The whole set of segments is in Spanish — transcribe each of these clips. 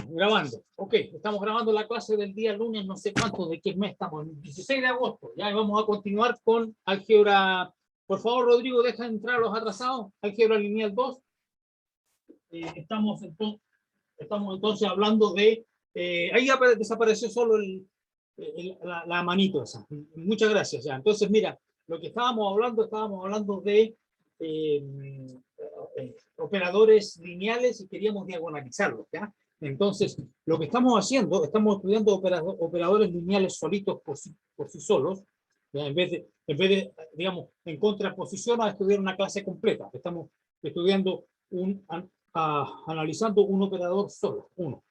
Grabando. Ok, estamos grabando la clase del día lunes, no sé cuánto, de qué mes estamos, el 16 de agosto. Ya vamos a continuar con álgebra. Por favor, Rodrigo, deja entrar a los atrasados. Álgebra lineal 2. Estamos entonces hablando de... ahí desapareció solo la manito esa. Muchas gracias. Ya. Entonces, mira, lo que estábamos hablando de operadores lineales y queríamos diagonalizarlos, ¿ya? Entonces, lo que estamos haciendo, estamos estudiando operadores lineales solitos por sí solos, ¿ya? En vez de, digamos, en contraposición a estudiar una clase completa. Estamos estudiando analizando un operador solo, uno.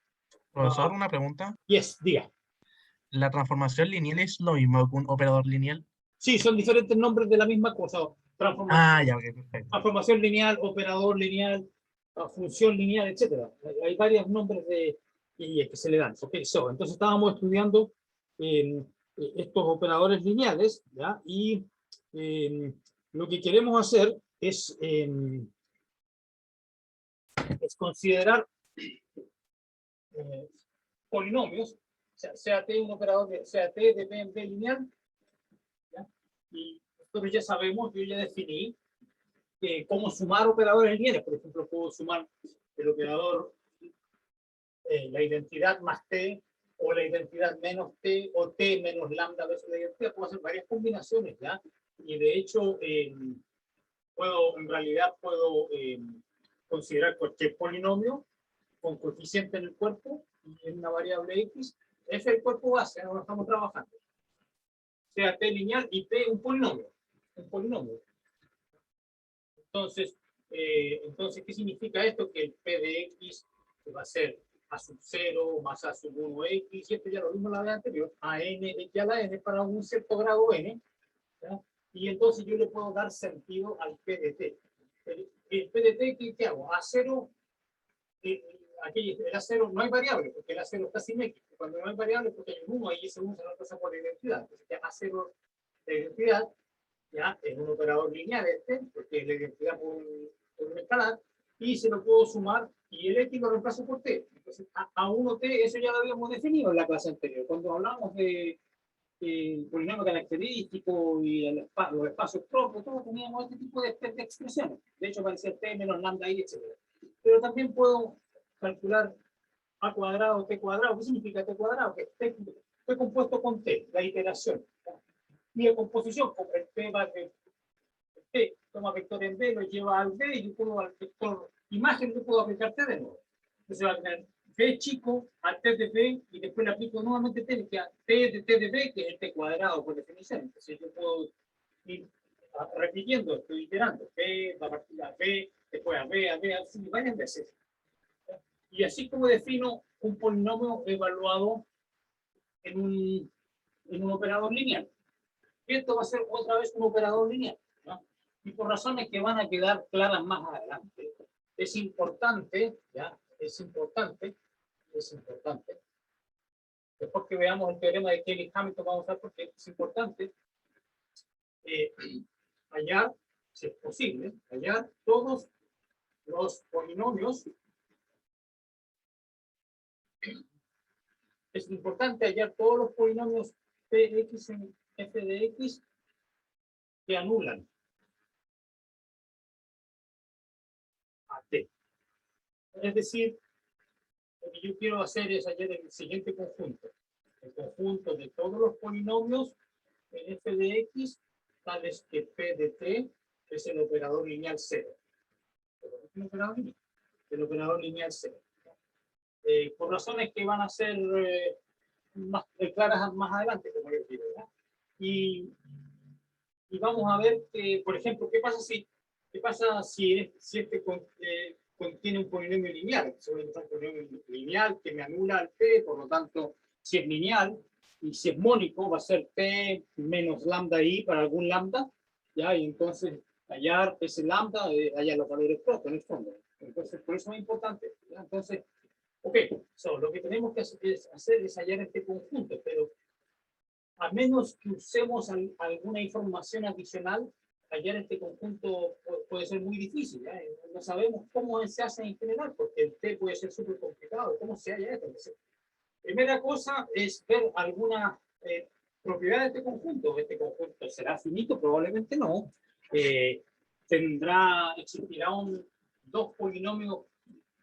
Profesor, una pregunta. Yes, diga. ¿La transformación lineal es lo mismo que un operador lineal? Sí, son diferentes nombres de la misma cosa. Ya, ok, perfecto. Transformación lineal, operador lineal, función lineal, etcétera. Hay varios nombres que se le dan. Okay, entonces estábamos estudiando estos operadores lineales, ¿ya? Y lo que queremos hacer es considerar polinomios, sea T un operador, sea T de P en P lineal, ¿ya? Y nosotros ya sabemos, yo ya definí cómo sumar operadores lineales. Por ejemplo, puedo sumar el operador la identidad más T, o la identidad menos T, o T menos lambda veces la identidad. Puedo hacer varias combinaciones, ¿ya? Y de hecho, en realidad puedo considerar cualquier polinomio con coeficiente en el cuerpo y en una variable X. Ese es el cuerpo base, ahora estamos trabajando. Sea T lineal y T un polinomio. Un polinomio. Entonces, ¿qué significa esto? Que el P de X va a ser A sub 0 más A sub 1X, y esto ya lo vimos la vez anterior, a N ya la N para un cierto grado N, ¿ya? Y entonces yo le puedo dar sentido al P de T. El P de T, ¿qué hago? A0, aquí el A0 no hay variable, porque el A0 está simétrico. Cuando no hay variable, porque hay un 1, y ese 1 se reemplaza por la identidad. Entonces, ya A0 de identidad, ¿ya? Es un operador lineal porque es la identidad por un escalar, y se lo puedo sumar, y el X lo reemplazo por T. Entonces, a 1T, eso ya lo habíamos definido en la clase anterior. Cuando hablamos de polinomio característico y los espacios propios, todos teníamos este tipo de expresiones. De hecho, parecía T menos lambda I, etc. Pero también puedo calcular A cuadrado, T cuadrado. ¿Qué significa T cuadrado? Que T compuesto con T, la iteración. Y la composición, como el P va de T, toma vector en B, lo lleva al B, y yo puedo al vector imagen, yo puedo aplicar T de nuevo. Entonces va a tener B chico al T de B, y después le aplico nuevamente T, que a T de B, que es el T cuadrado por definición. Entonces yo puedo ir repitiendo, estoy iterando. B va a partir a B, después a B, así varias veces. Y así como defino un polinomio evaluado en un operador lineal. Esto va a ser otra vez un operador lineal, ¿no? Y por razones que van a quedar claras más adelante, es importante, ¿ya? Es importante, después que veamos el teorema de Kelly-Hamilton, vamos a ver por qué es importante hallar, si es posible, hallar todos los polinomios. Es importante hallar todos los polinomios Px en f de x que anulan a t. Es decir, lo que yo quiero hacer es hallar el siguiente conjunto. El conjunto de todos los polinomios en f de x, tales que p de t es el operador lineal 0. El operador lineal 0. Por razones que van a ser más claras más adelante, como yo digo, ¿verdad? Y vamos a ver que, por ejemplo, ¿qué pasa si este contiene un polinomio lineal? Se va a encontrar un polinomio lineal que me anula al t, por lo tanto, si es lineal, y si es mónico, va a ser t menos lambda i para algún lambda, ¿ya? Y entonces hallar ese lambda, hallar los valores propios en el fondo. Entonces, por eso es importante, ¿ya? Entonces, lo que tenemos que hacer es hallar este conjunto, pero a menos que usemos alguna información adicional, hallar este conjunto puede ser muy difícil. No sabemos cómo se hace en general, porque el T puede ser súper complicado. ¿Cómo se halla esto? Entonces, primera cosa es ver alguna propiedad de este conjunto. ¿Este conjunto será finito? Probablemente no. Existirá dos polinomios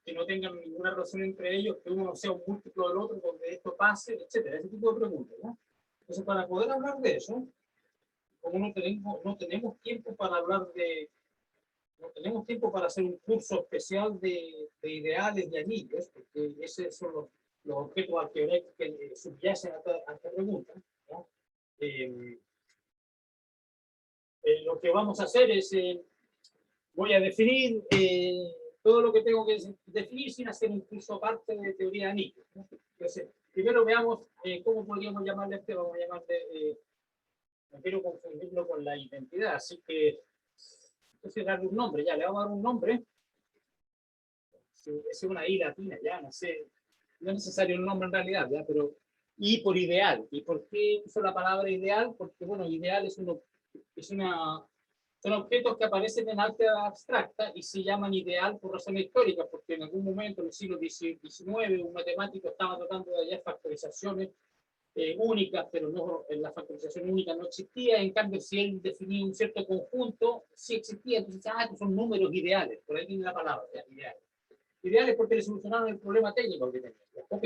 que no tengan ninguna relación entre ellos, que uno sea un múltiplo del otro, donde esto pase, etcétera. Ese tipo de preguntas, ¿no? Entonces, para poder hablar de eso, como no tenemos tiempo para hablar de, no tenemos tiempo para hacer un curso especial de ideales de anillos, porque esos son los objetos algebraicos que subyacen a esta pregunta, ¿no? Lo que vamos a hacer es, voy a definir todo lo que tengo que definir sin hacer un curso aparte de teoría de anillos, ¿no? Entonces, primero veamos cómo podríamos llamarle este, vamos a llamarle, no quiero confundirlo con la identidad, así que, entonces darle un nombre, ya, le vamos a dar un nombre, es una I latina, ya, no sé, no es necesario un nombre en realidad, ya, pero I por ideal. ¿Y por qué uso la palabra ideal? Porque, bueno, ideal son objetos que aparecen en álgebra abstracta y se llaman ideal por razones históricas, porque en algún momento en el siglo XIX un matemático estaba tratando de hallar factorizaciones únicas, pero no, la factorización única no existía. En cambio, si él definía un cierto conjunto, sí existía. Entonces, estos son números ideales, por ahí viene la palabra, ya, ideales. Ideales porque le solucionaron el problema técnico que tenía. Ok,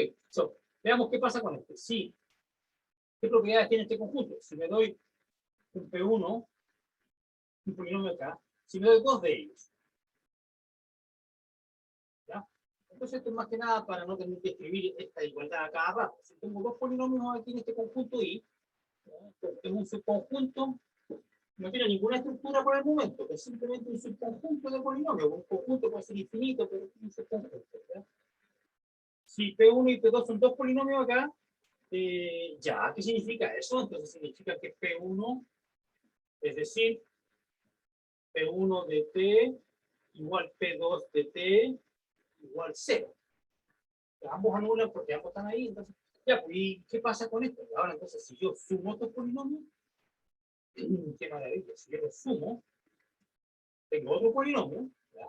veamos qué pasa con este. Sí, ¿qué propiedades tiene este conjunto? Si me doy un P1, un polinomio acá, si me doy dos de ellos, ¿ya? Entonces esto es más que nada para no tener que escribir esta igualdad a cada rato. Si tengo dos polinomios aquí en este conjunto I, es un subconjunto, no tiene ninguna estructura por el momento, es simplemente un subconjunto de polinomios. Un conjunto puede ser infinito, pero es un subconjunto, ¿ya? Si P1 y P2 son dos polinomios acá, ya, ¿qué significa eso? Entonces significa que P1, es decir, P1 de T igual P2 de T igual 0. Ambos anulan porque ambos están ahí. Entonces, ya, pues, ¿y qué pasa con esto? Ahora, entonces, si yo sumo estos polinomios, qué maravilla, si yo los sumo, tengo otro polinomio, ¿ya?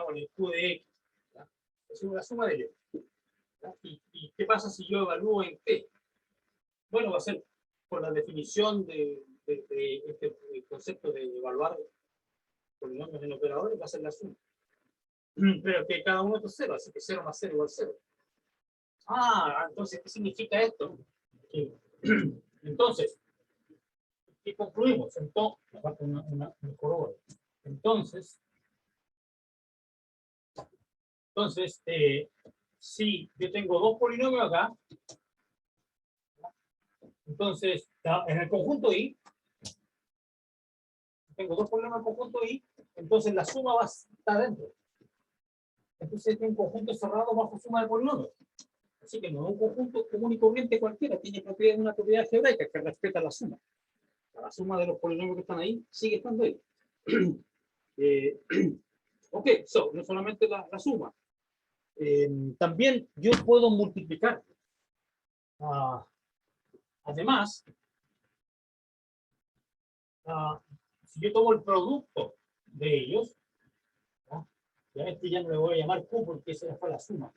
Con el Q de X, ¿ya? Es la suma de ellos. ¿Y qué pasa si yo evalúo en T? Bueno, va a ser por la definición de este concepto de evaluar polinomios en operadores, va a ser la suma. Pero que cada uno es 0, así que 0 más 0 igual 0. Entonces, ¿qué significa esto? Entonces, ¿qué concluimos? Entonces, si yo tengo dos polinomios acá, entonces, en el conjunto I, tengo dos polinomios en el conjunto I, entonces la suma va a estar dentro. Entonces, este es un conjunto cerrado bajo suma de polinomios. Así que no es un conjunto común y corriente cualquiera, tiene una propiedad algebraica que respeta la suma. La suma de los polinomios que están ahí sigue estando ahí. Ok, no solamente la suma. También yo puedo multiplicar. Además, si yo tomo el producto de ellos, ¿no? Y a este ya no le voy a llamar Q porque esa fue la suma.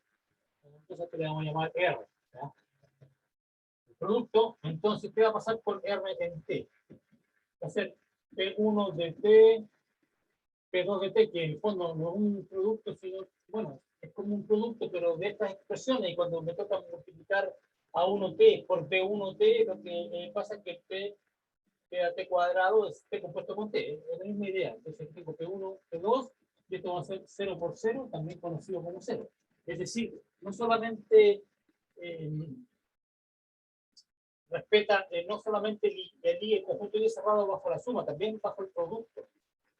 Entonces a este le vamos a llamar R. ¿no? El producto, entonces, ¿qué va a pasar con R en T? Va a ser P1 de T, P2 de T, que en el fondo no es un producto, sino, bueno, es como un producto, pero de estas expresiones, y cuando me toca multiplicar a 1T por P1T, lo que pasa es que P queda T cuadrado es T compuesto con T, es la misma idea. Entonces tengo P1, P2, y esto va a ser 0 por 0, también conocido como 0. Es decir, no solamente respeta, no solamente el conjunto I cerrado bajo la suma, también bajo el producto.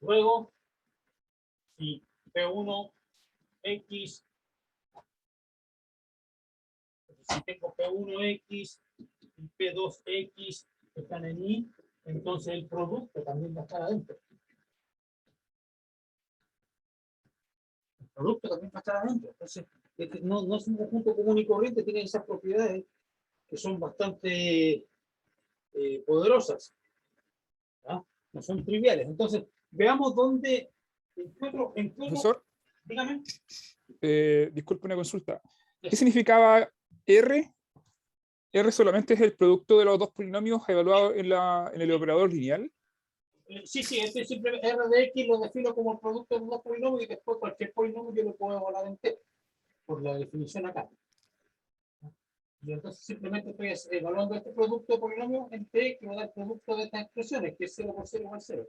Luego, si P1X, si tengo P1X y P2X que están en I, entonces el producto también va a estar adentro. El producto también va a estar adentro. Entonces, no es un conjunto común y corriente, tiene esas propiedades que son bastante poderosas. ¿Ya? No son triviales. Entonces, veamos dónde, en qué otro, Profesor, dígame. disculpe una consulta. ¿Qué significaba R? R solamente es el producto de los dos polinomios evaluados en el operador lineal. Sí, este simple R de X lo defino como el producto de los dos polinomios y después cualquier polinomio yo lo puedo evaluar entero, por la definición acá. Y entonces simplemente estoy evaluando este producto de polinomio en T que va a dar el producto de estas expresiones, que es 0 por 0 igual 0.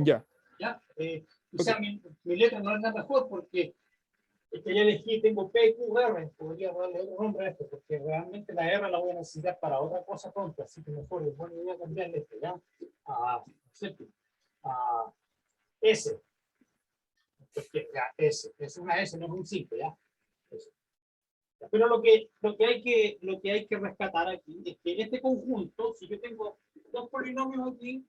Ya. ¿Ya? Quizá mi letra no es la mejor porque es que ya elegí, tengo P, Q, R, podría darle otro nombre a esto, porque realmente la R la voy a necesitar para otra cosa pronto, así que mejor es buena idea cambiarle esto, ¿ya? A S, porque ya, S, es una S, no es un 5, ¿ya? S. Pero lo que hay que rescatar aquí es que este conjunto, si yo tengo dos polinomios aquí,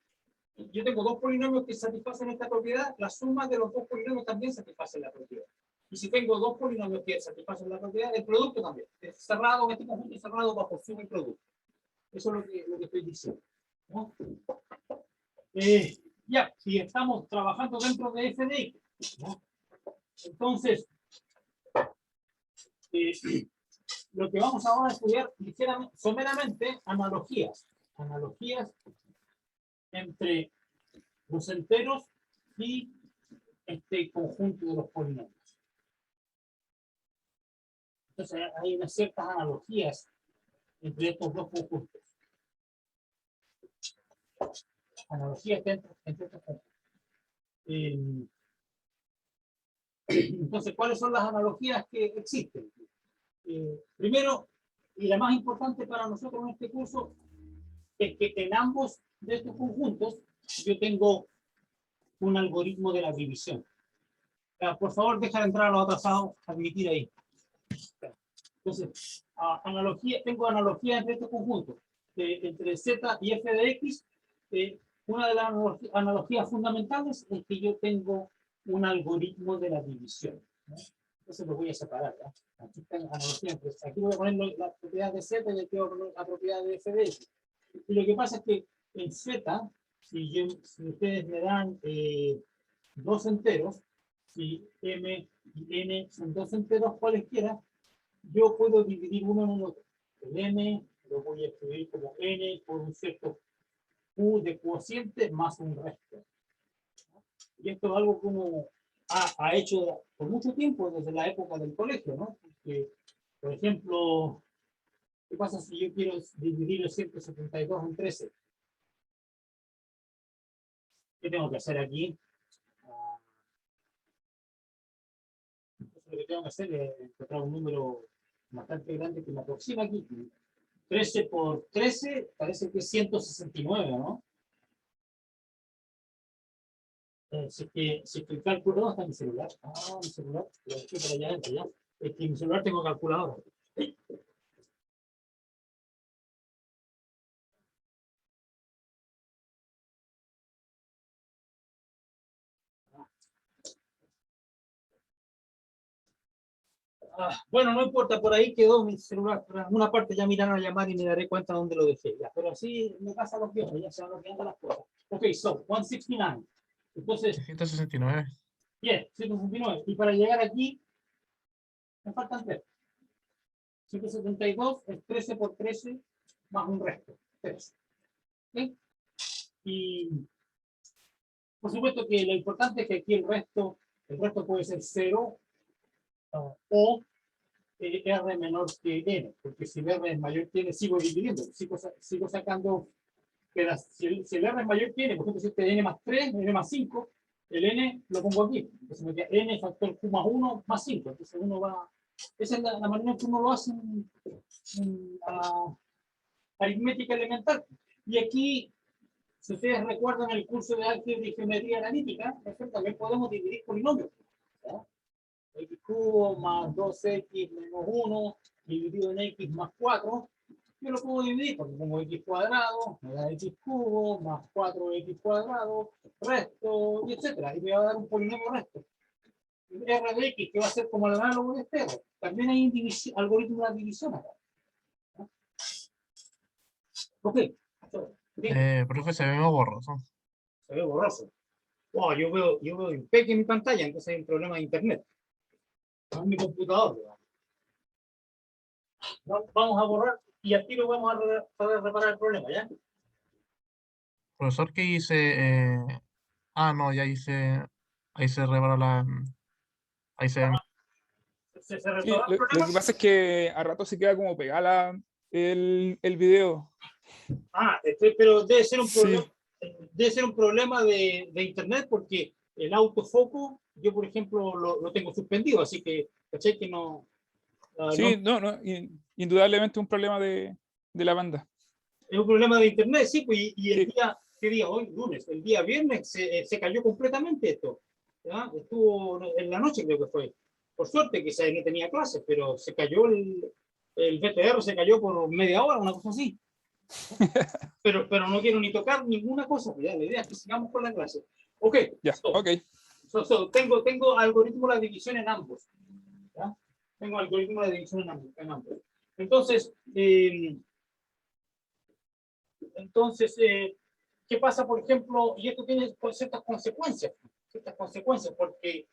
yo tengo dos polinomios que satisfacen esta propiedad, la suma de los dos polinomios también satisface la propiedad. Y si tengo dos polinomios que satisfacen la propiedad, el producto también. Es cerrado, este conjunto es cerrado bajo suma y producto. Eso es lo que estoy diciendo, ¿no? Ya, si estamos trabajando dentro de f de x, ¿no? Entonces, lo que vamos ahora a estudiar ligeramente, someramente, analogías. Analogías entre los enteros y este conjunto de los polinomios. Entonces hay unas ciertas analogías entre estos dos conjuntos. Analogías entre estos conjuntos. Entonces, ¿cuáles son las analogías que existen? Primero, y la más importante para nosotros en este curso, es que en ambos de estos conjuntos yo tengo un algoritmo de la división. Por favor, deja de entrar a los atrasados, admitir ahí. Entonces, tengo analogía entre estos conjuntos, entre Z y F de X. Una de las analogías fundamentales es que yo tengo un algoritmo de la división, ¿no? Entonces lo voy a separar, ¿ya? Aquí está la analogía entre, aquí voy a poner la propiedad de Z y aquí voy a poner la propiedad de F de X. Y lo que pasa es que en Z, si ustedes me dan dos enteros, si M y N son dos enteros cualesquiera, yo puedo dividir uno en el otro. El N lo voy a escribir como N por un cierto Q de cociente más un resto. Y esto es algo que uno ha hecho por mucho tiempo, desde la época del colegio, ¿no? Porque, por ejemplo, ¿qué pasa si yo quiero dividir el 172 en 13? ¿Qué tengo que hacer aquí? Lo que tengo que hacer es encontrar un número bastante grande que me aproxima aquí. 13 por 13 parece que es 169, ¿no? Si es que el cálculo, ¿dónde está mi celular? Mi celular, lo dejé por allá adentro, ya. Es que mi celular tengo calculadora. Bueno, no importa, por ahí quedó mi celular. Por alguna parte ya miran a llamar y me daré cuenta dónde lo dejé. Ya, pero así me pasa los viejos, ya se van olvidando las cosas. Ok, so, 169. Entonces, 169. bien, 169. Y para llegar aquí, me faltan 3. 172 es 13 por 13 más un resto. 3. ¿Okay? Y por supuesto que lo importante es que aquí el resto puede ser 0 o R menor que N, porque si el R es mayor que N, sigo dividiendo, sigo sacando, si el R es mayor que N, por ejemplo, si este N más 3, N más 5, el N lo pongo aquí, entonces me queda N factor Q más 1 más 5, entonces uno va, esa es la manera en que uno lo hace en aritmética elemental. Y aquí, si ustedes recuerdan el curso de álgebra y geometría analítica, también podemos dividir polinomios, ¿no? X cubo más 2x menos 1 dividido en x más 4, yo lo puedo dividir porque pongo x cuadrado, me da x cubo más 4x cuadrado, resto, y etcétera. Y me va a dar un polinomio resto. R de x, que va a ser como el análogo de este R. También hay un algoritmo de división acá, ¿no? Ok, Sí, Profe, se ve medio borroso. se ve borroso. Wow, yo veo impecable en mi pantalla, entonces hay un problema de internet. No es mi computador. ¿Verdad? Vamos a borrar y al tiro vamos a reparar el problema, ¿ya? Profesor, ¿qué hice? No, ya hice. Ahí se reparó la. Ahí se. ¿Se Sí, reparó el lo problema? que pasa es que a rato se queda como pegada el video. Pero debe ser un problema, Sí, de internet porque el autofoco, yo por ejemplo lo tengo suspendido, así que, ¿cachai? Que no, sí, no, no, indudablemente un problema de la banda. es un problema de internet, sí, pues, y el Sí, día, ¿qué día? Hoy, lunes, el día viernes se cayó completamente esto, ¿ya? Estuvo en la noche, creo que fue. Por suerte, que no tenía clases, pero se cayó el VTR, se cayó por media hora, una cosa así. Pero no quiero ni tocar ninguna cosa, pues, ya, la idea es que sigamos con la clase. Ok, ya, ok. tengo algoritmo de división en ambos. ¿Ya? Tengo algoritmo de división en ambos. Entonces, ¿qué pasa, por ejemplo? Y esto tiene ciertas consecuencias, porque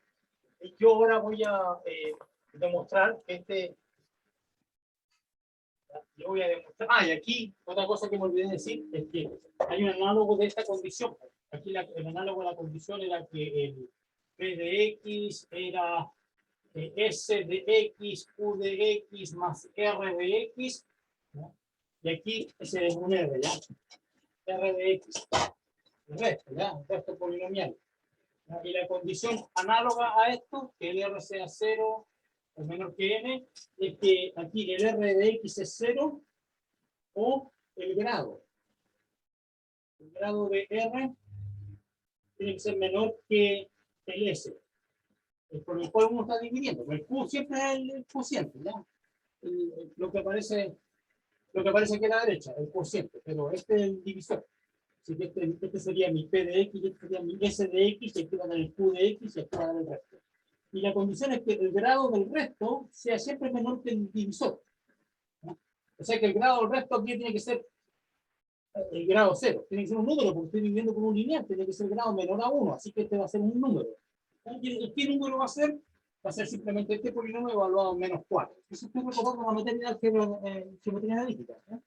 yo ahora voy a demostrar que yo voy a demostrar. Y aquí otra cosa que me olvidé decir es que hay un análogo de esta condición. Aquí el análogo de la condición era que el P de X era S de X, Q de X más R de X, ¿no? Y aquí ese es un R, ¿ya? R de X, el resto, ¿ya? El resto polinomial. ¿Ya? Y la condición análoga a esto, que el R sea 0 o menor que n, es que aquí el R de X es 0 o el grado. El grado de R tiene que ser menor que el S, por el cual uno está dividiendo. El Q siempre es el cociente, ¿ya? Lo que aparece aquí a la derecha, el cociente, pero este es el divisor. Así que este sería mi P de X, este sería mi S de X, y aquí va a dar el Q de X y aquí va a dar el resto. Y la condición es que el grado del resto sea siempre menor que el divisor, ¿no? O sea que el grado del resto aquí tiene que ser el grado 0. Tiene que ser un número, porque estoy dividiendo por un lineal, tiene que ser el grado menor a 1, así que este va a ser un número. ¿Qué número va a ser? Va a ser simplemente este polinomio evaluado en menos 4. Eso estoy recordando la materia de álgebra, geometría analítica, ¿no?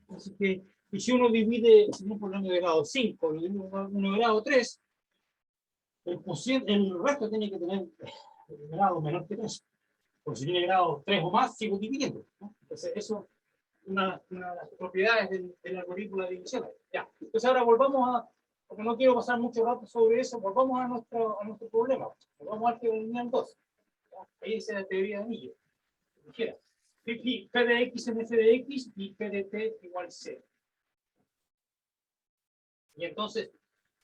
Así que, y si uno divide un polinomio de grado 5, uno de grado 3, el resto tiene que tener el grado menor que 3. Porque si tiene grado 3 o más, sigo dividiendo, ¿no? Entonces, eso una de las propiedades del algoritmo de división. Ya. Entonces ahora volvamos porque no quiero pasar mucho rato sobre eso, volvamos a nuestro problema. Volvamos al que lineal 2. ¿Ya? Ahí dice la teoría de anillo. Dijera, P de X en F de X y P de T igual 0. Y entonces,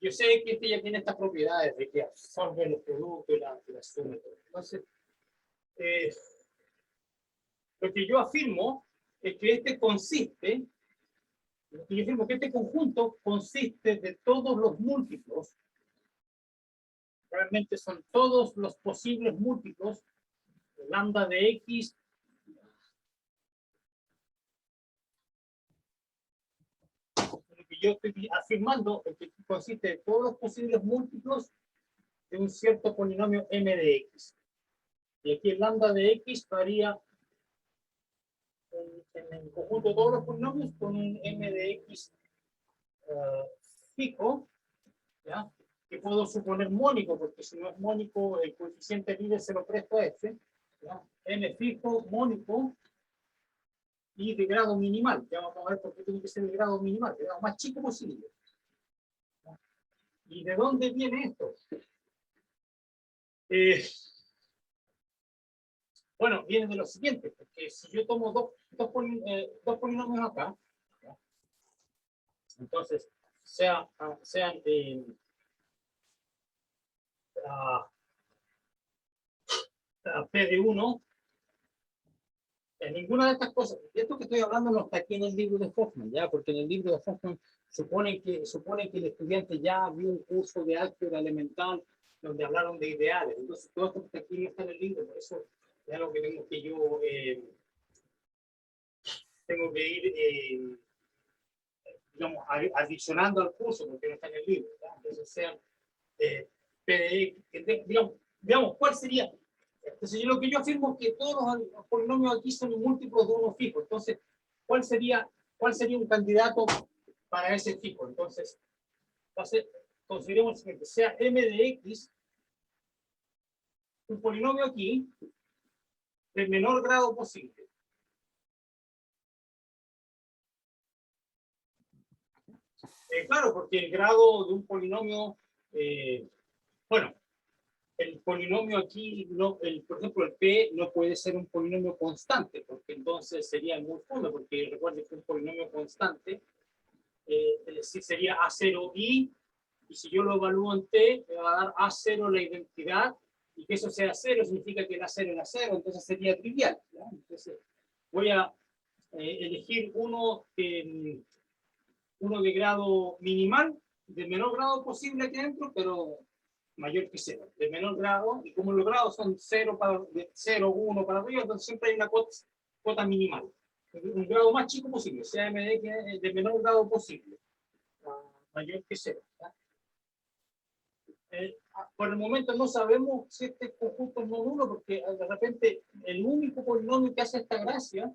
yo sé que este ya tiene estas propiedades de que absorbe los productos y la suma. Entonces, eh, lo que yo afirmo es que yo afirmo que este conjunto consiste de todos los múltiplos, realmente son todos los posibles múltiplos de lambda de X. Lo que yo estoy afirmando es que consiste de todos los posibles múltiplos de un cierto polinomio m de X. Y aquí el lambda de X varía en el conjunto de todos los polinomios con un m de X fijo, ¿ya? Que puedo suponer mónico, porque si no es mónico, el coeficiente líder se lo presto a f, ¿ya? M fijo, mónico y de grado minimal. Ya vamos a ver por qué tiene que ser el grado minimal, el grado más chico posible. ¿Ya? ¿Y de dónde viene esto? Bueno, viene de lo siguiente, porque si yo tomo dos polinomios acá, ¿ya? Entonces, sean P de 1, en ninguna de estas cosas, esto que estoy hablando no está aquí en el libro de Hoffman, ¿ya? Porque en el libro de Hoffman supone que el estudiante ya vio un curso de álgebra elemental donde hablaron de ideales. Entonces, todo esto que está aquí no está en el libro, por eso es algo que tengo que ir digamos, adicionando al curso, porque no está en el libro, ¿verdad? Entonces sean PDX, digamos, ¿cuál sería? Entonces, lo que yo afirmo es que todos los polinomios aquí son múltiplos de uno fijo. Entonces, ¿cuál sería un candidato para ese fijo? Entonces, consideremos que sea m de x, un polinomio aquí, del menor grado posible. Claro, porque el grado de un polinomio, bueno, el polinomio aquí, no, por ejemplo, el P no puede ser un polinomio constante, porque entonces sería muy fome, porque recuerden que un polinomio constante sí sería A0i, y si yo lo evalúo en T, me va a dar A0 la identidad, y que eso sea 0 significa que el A0 era 0, entonces sería trivial, ¿no? Entonces voy a elegir uno de grado minimal, del menor grado posible aquí adentro, pero mayor que 0, de menor grado, y como los grados son 0, de 0, 1 para arriba, entonces siempre hay una cuota minimal. Un grado más chico posible, sea MD que es de menor grado posible, mayor que 0. Por el momento no sabemos si este conjunto es no nulo, porque de repente el único polinomio que hace esta gracia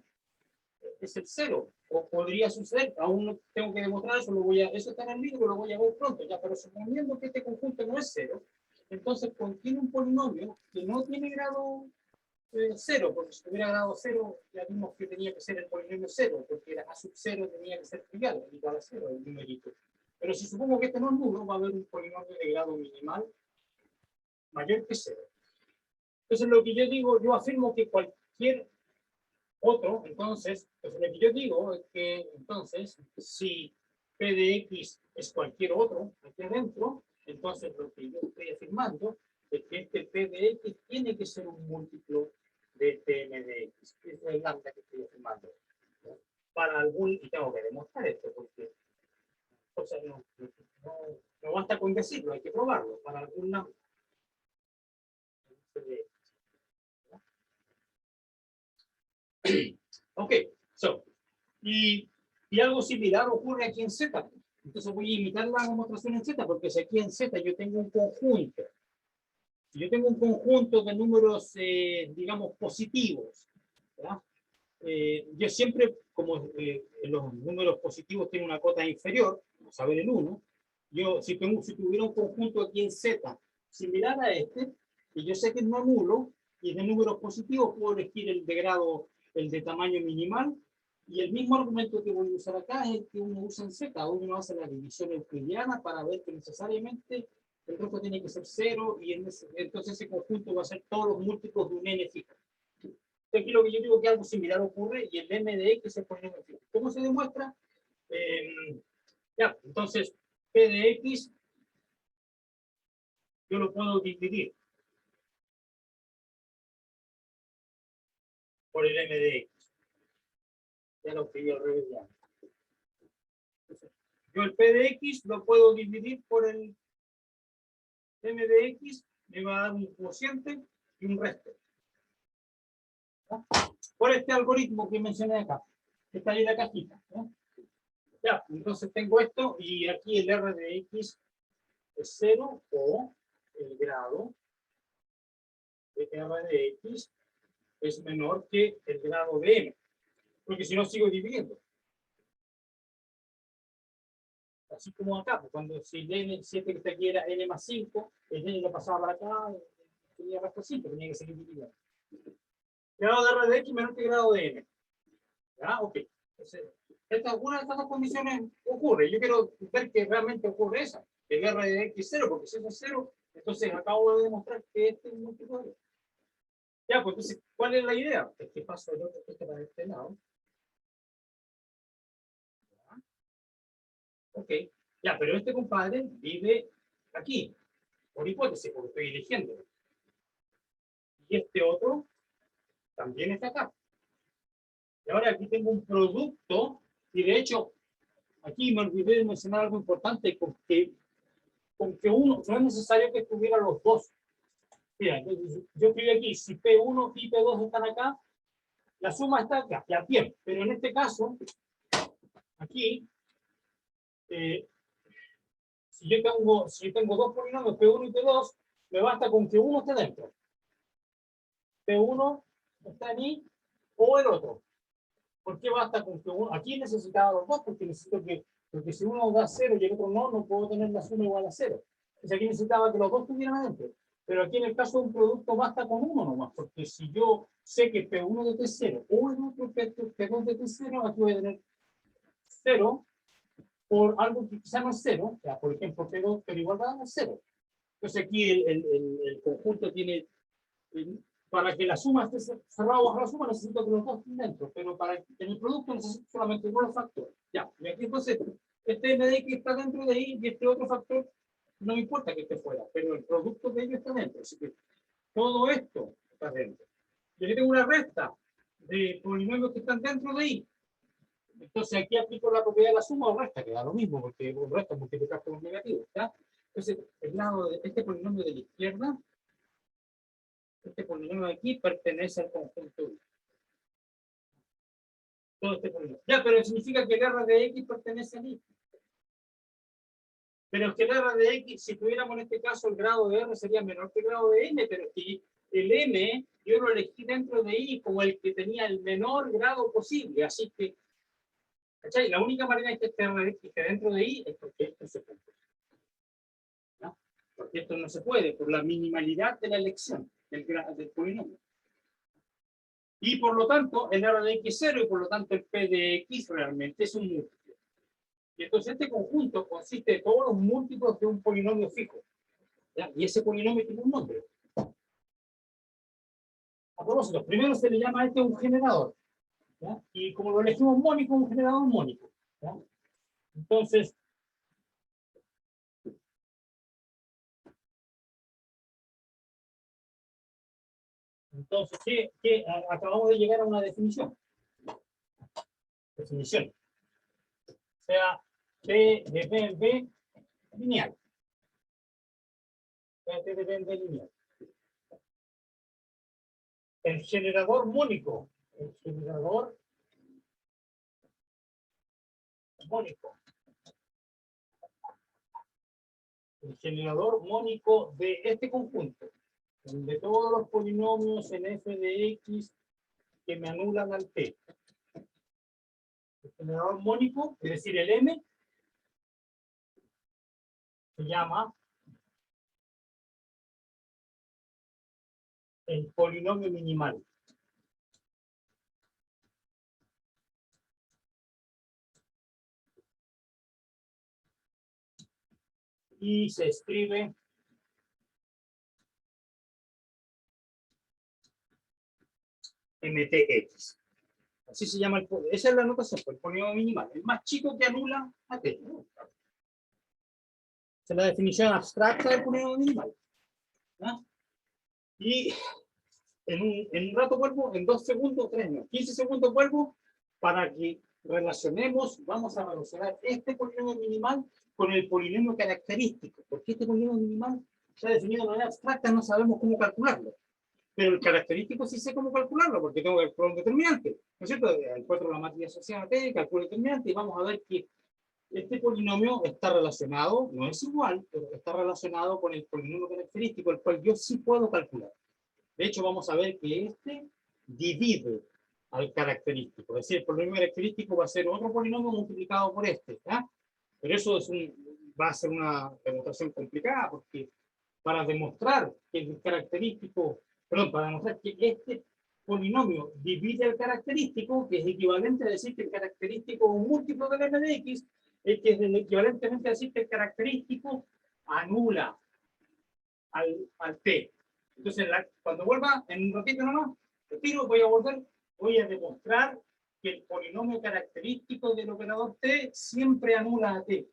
es el 0, o podría suceder, aún no tengo que demostrar eso, eso está en el libro, lo voy a ver pronto, ya, pero suponiendo que este conjunto no es 0, entonces contiene un polinomio que no tiene grado 0, porque si tuviera grado 0, ya vimos que tenía que ser el polinomio 0, porque era a sub 0 tenía que ser trivial, igual a 0, el numerito. Pero si supongo que este no es nulo, va a haber un polinomio de grado minimal mayor que 0. Entonces lo que yo digo, yo afirmo que cualquier otro, entonces, pues lo que yo digo es que, entonces, si P de X es cualquier otro aquí adentro, entonces lo que yo estoy afirmando es que este P de X tiene que ser un múltiplo de este M de X. Esa es el lambda que estoy afirmando. Para algún, y tengo que demostrar esto, porque o sea, no basta con decirlo, hay que probarlo. Para algún lambda. Ok, so, y algo similar ocurre aquí en Z. Entonces voy a imitar la demostración en Z, porque si aquí en Z yo tengo un conjunto, si yo tengo un conjunto de números, digamos, positivos, ¿verdad? Yo siempre, como los números positivos tienen una cota inferior, vamos a ver el 1, yo si tuviera un conjunto aquí en Z similar a este, y yo sé que es no nulo, y es de números positivos, puedo elegir el de grado, el de tamaño minimal, y el mismo argumento que voy a usar acá es el que uno usa en Z. Uno hace la división euclidiana para ver que necesariamente el resto tiene que ser 0, y entonces ese conjunto va a ser todos los múltiplos de un n fijo. Aquí lo que yo digo que algo similar ocurre, y el m de x se pone en fijo. ¿Cómo se demuestra? Ya, entonces, p de x yo lo puedo dividir por el m de x. Ya lo escribí al revés ya. Yo el p de x lo puedo dividir por el m de x, me va a dar un cociente y un resto. ¿No? Por este algoritmo que mencioné acá, que está ahí en la cajita. ¿No? Ya, entonces tengo esto, y aquí el r de x es 0, o el grado de r de x es menor que el grado de m, porque si no sigo dividiendo. Así como acá, pues cuando si el n7 que está aquí era n más 5, el n lo pasaba para acá, tenía resta 5, tenía que seguir dividiendo. Grado de r de x menor que grado de m. ¿Ya? Ok. Entonces, una de estas dos condiciones ocurre. Yo quiero ver que realmente ocurre esa, que el r de x es 0, porque si eso es 0, entonces acabo de demostrar que este es un múltiplo de 0. Ya, pues entonces, ¿cuál es la idea? Es que paso el otro este para este lado. ¿Ya? Ok. Ya, pero este compadre vive aquí, por hipótesis, porque estoy eligiendo. Y este otro también está acá. Y ahora aquí tengo un producto, y de hecho, aquí me olvidé de mencionar algo importante, con que uno, no es necesario que estuvieran los dos. Mira, yo escribí aquí, si P1 y P2 están acá, la suma está acá, ya bien, pero en este caso, aquí, si yo tengo dos polinomios, P1 y P2, me basta con que uno esté dentro. P1 está en I o el otro. ¿Por qué basta con que uno? Aquí necesitaba los dos, porque necesito que, porque si uno da 0 y el otro no, no puedo tener la suma igual a 0. Entonces aquí necesitaba que los dos estuvieran adentro. Pero aquí en el caso de un producto basta con uno nomás, porque si yo sé que P1 de T0 o el otro P2 de T0, aquí voy a tener 0 por algo que quizá no es 0, ya, por ejemplo P2, pero igual va a dar 0. Entonces aquí el conjunto tiene, para que la suma esté cerrada bajo la suma, necesito que los dos estén dentro, pero para en el producto necesito solamente un factor. Ya, y aquí entonces, este m de x está dentro de y este otro factor, no me importa que esté fuera, pero el producto de ellos está dentro, así que todo esto está dentro. Yo aquí tengo una resta de polinomios que están dentro de y. Entonces aquí aplico la propiedad de la suma o resta, que da lo mismo, porque resta multiplicar por un negativo, ¿ya? Entonces, el lado de este polinomio de la izquierda, este polinomio de aquí pertenece al conjunto I. Todo este polinomio. Ya, pero significa que el R de X pertenece a I. Pero es que el R de X, si tuviéramos en este caso el grado de R sería menor que el grado de M, pero es que el M yo lo elegí dentro de I como el que tenía el menor grado posible, así que, ¿cachai? La única manera de que este R de X esté dentro de I es porque esto se cumple. ¿No? Porque esto no se puede, por la minimalidad de la elección del polinomio. Y por lo tanto, el R de X es 0 y por lo tanto el P de X realmente es un múltiplo. Y entonces este conjunto consiste de todos los múltiplos de un polinomio fijo. ¿Ya? Y ese polinomio tiene un nombre. A propósito, primero se le llama a este un generador. ¿Ya? Y como lo elegimos mónico, un generador mónico. ¿Ya? Entonces, acabamos de llegar a una definición. Definición. O sea, P de P en B lineal. P de P en B lineal. El generador mónico. El generador mónico. El generador mónico de este conjunto, de todos los polinomios en f de x que me anulan al t. El generador mónico, es decir, el m, se llama el polinomio minimal. Y se escribe mtx. Así se llama esa es la notación, el polinomio minimal, el más chico que anula a t. Esa es la definición abstracta del polinomio minimal. ¿No? Y en un rato vuelvo, en 2 segundos, 3, no, 15 segundos vuelvo para que relacionemos, vamos a relacionar este polinomio minimal con el polinomio característico, porque este polinomio minimal está definido de manera abstracta, no sabemos cómo calcularlo. Pero el característico sí sé cómo calcularlo, porque tengo que calcular un determinante. ¿No es cierto? Encuentro la matriz asociada a T, calculo el determinante y vamos a ver que este polinomio está relacionado, no es igual, pero está relacionado con el polinomio característico, el cual yo sí puedo calcular. De hecho, vamos a ver que este divide al característico. Es decir, el polinomio característico va a ser otro polinomio multiplicado por este. ¿Ya? Pero eso va a ser una demostración complicada, porque para demostrar que el característico, perdón, para demostrar que este polinomio divide el característico, que es equivalente a decir que el característico es un múltiplo del m de x, es que es equivalentemente a decir que el característico anula al t. Entonces, cuando vuelva, en un ratito nomás, retiro, voy a demostrar que el polinomio característico del operador t siempre anula a t.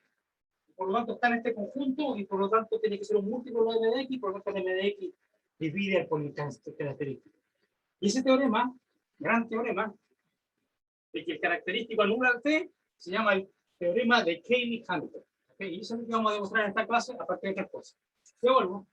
Por lo tanto, está en este conjunto y por lo tanto tiene que ser un múltiplo de m de x, por lo tanto el m de x divide el polinomio característico. Y ese teorema, gran teorema, de que el característico anula al t, se llama el teorema de Cayley-Hamilton. ¿Okay? Y eso es lo que vamos a demostrar en esta clase, aparte de otras cosas. Ya vuelvo.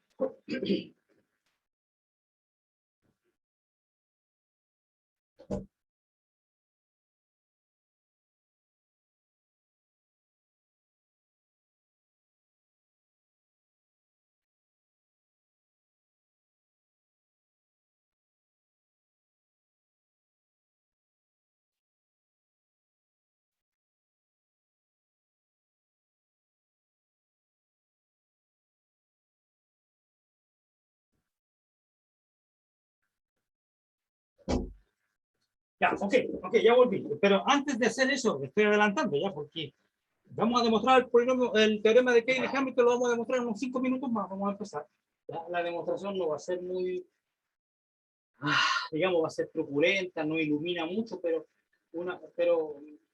Ya, ok, ya volví. Pero antes de hacer eso, estoy adelantando ya, porque vamos a demostrar el polinomio, el teorema de Cayley-Hamilton, lo vamos a demostrar en unos 5 minutos más. Vamos a empezar. Ya, la demostración no va a ser muy, digamos, va a ser truculenta, no ilumina mucho, pero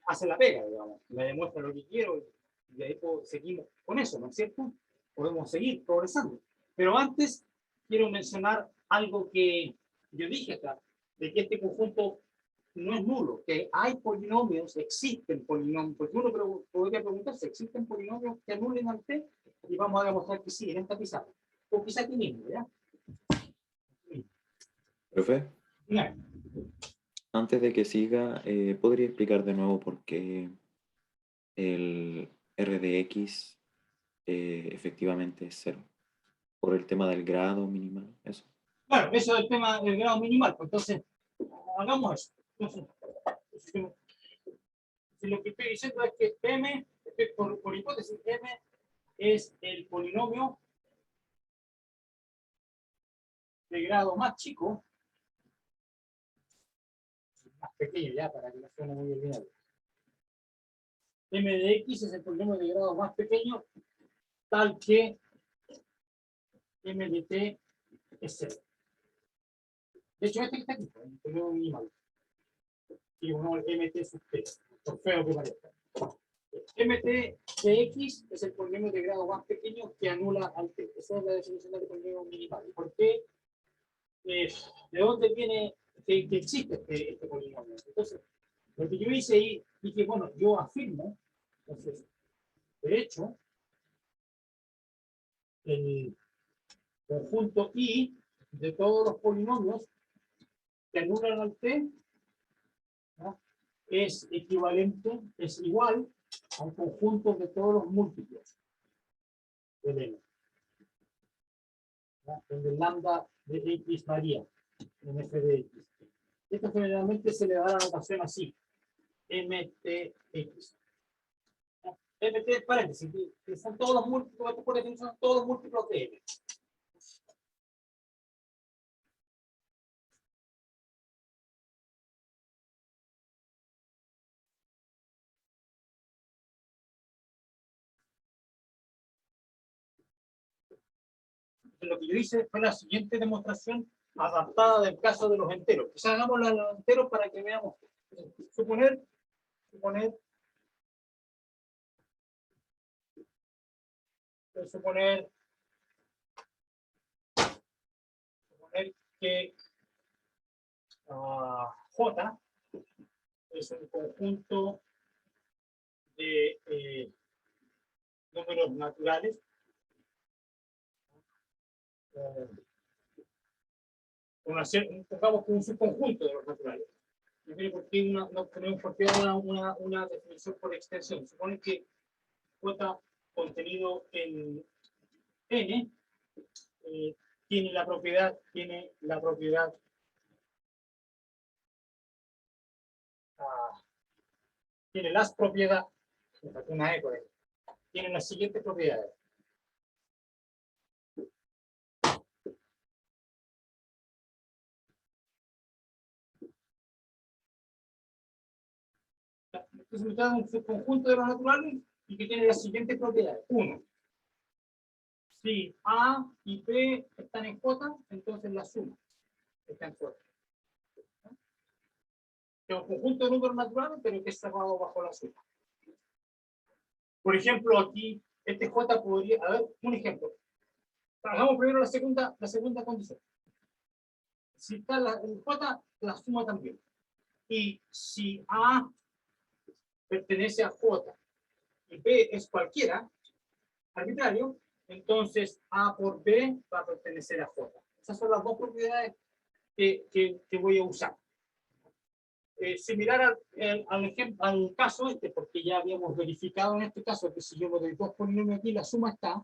hace la pega, digamos. Me demuestra lo que quiero y de ahí seguimos con eso, ¿no es cierto? Podemos seguir progresando. Pero antes quiero mencionar algo que yo dije acá, de que este conjunto no es nulo, que hay polinomios, existen polinomios, porque uno podría preguntarse, ¿existen polinomios que anulen al t? Y vamos a demostrar que sí, en esta pizarra. O quizá aquí mismo, ¿ya? Profe, Mira, antes de que siga, ¿podría explicar de nuevo por qué el R de X efectivamente es 0? Por el tema del grado minimal, eso. claro, eso es el tema del grado minimal, pues entonces, hagamos eso. Entonces, si lo que estoy diciendo es que M, por hipótesis, M es el polinomio de grado más chico, más pequeño ya, para que no suene muy ordinario. M de X es el polinomio de grado más pequeño, tal que M de T es 0. De hecho, este que está aquí, el polinomio minimal. Y uno MT sub T, por feo que parezca. MT de X es el polinomio de grado más pequeño que anula al T. Esa es la definición del polinomio minimal. ¿Por qué? ¿De dónde viene que existe este polinomio? Entonces, lo que yo hice ahí, dije, bueno, yo afirmo, entonces, de hecho, el conjunto I de todos los polinomios que anulan al T, ¿no?, es equivalente, es igual a un conjunto de todos los múltiplos del N, ¿no?, donde el lambda de X varía en f de X. Esto generalmente se le da la notación así, MTX. MT, paréntesis, que son todos los múltiplos, por definición, son todos los múltiplos de M. Lo que yo hice fue la siguiente demostración adaptada del caso de los enteros. Quizás hagámosla de los enteros para que veamos. Suponer que J es un conjunto de números naturales. Pongamos que un subconjunto de los naturales. ¿Por qué no tenemos por qué una definición por extensión? Supone que J contenido en N tiene la propiedad tiene las propiedades, tiene las siguientes propiedades. Entonces me da un subconjunto de los naturales y que tiene las siguientes propiedades. 1. Si A y B están en J, entonces la suma está en J. Es un conjunto de números naturales, pero que es cerrado bajo la suma. Por ejemplo, aquí, este J podría, a ver, un ejemplo. Hagamos primero la segunda condición. Si está el J, la suma también. Y si A pertenece a J y B es cualquiera, arbitrario, entonces A por B va a pertenecer a J. Esas son las dos propiedades que voy a usar. Similar al caso este, porque ya habíamos verificado en este caso que si yo me doy dos polinomios aquí, la suma está,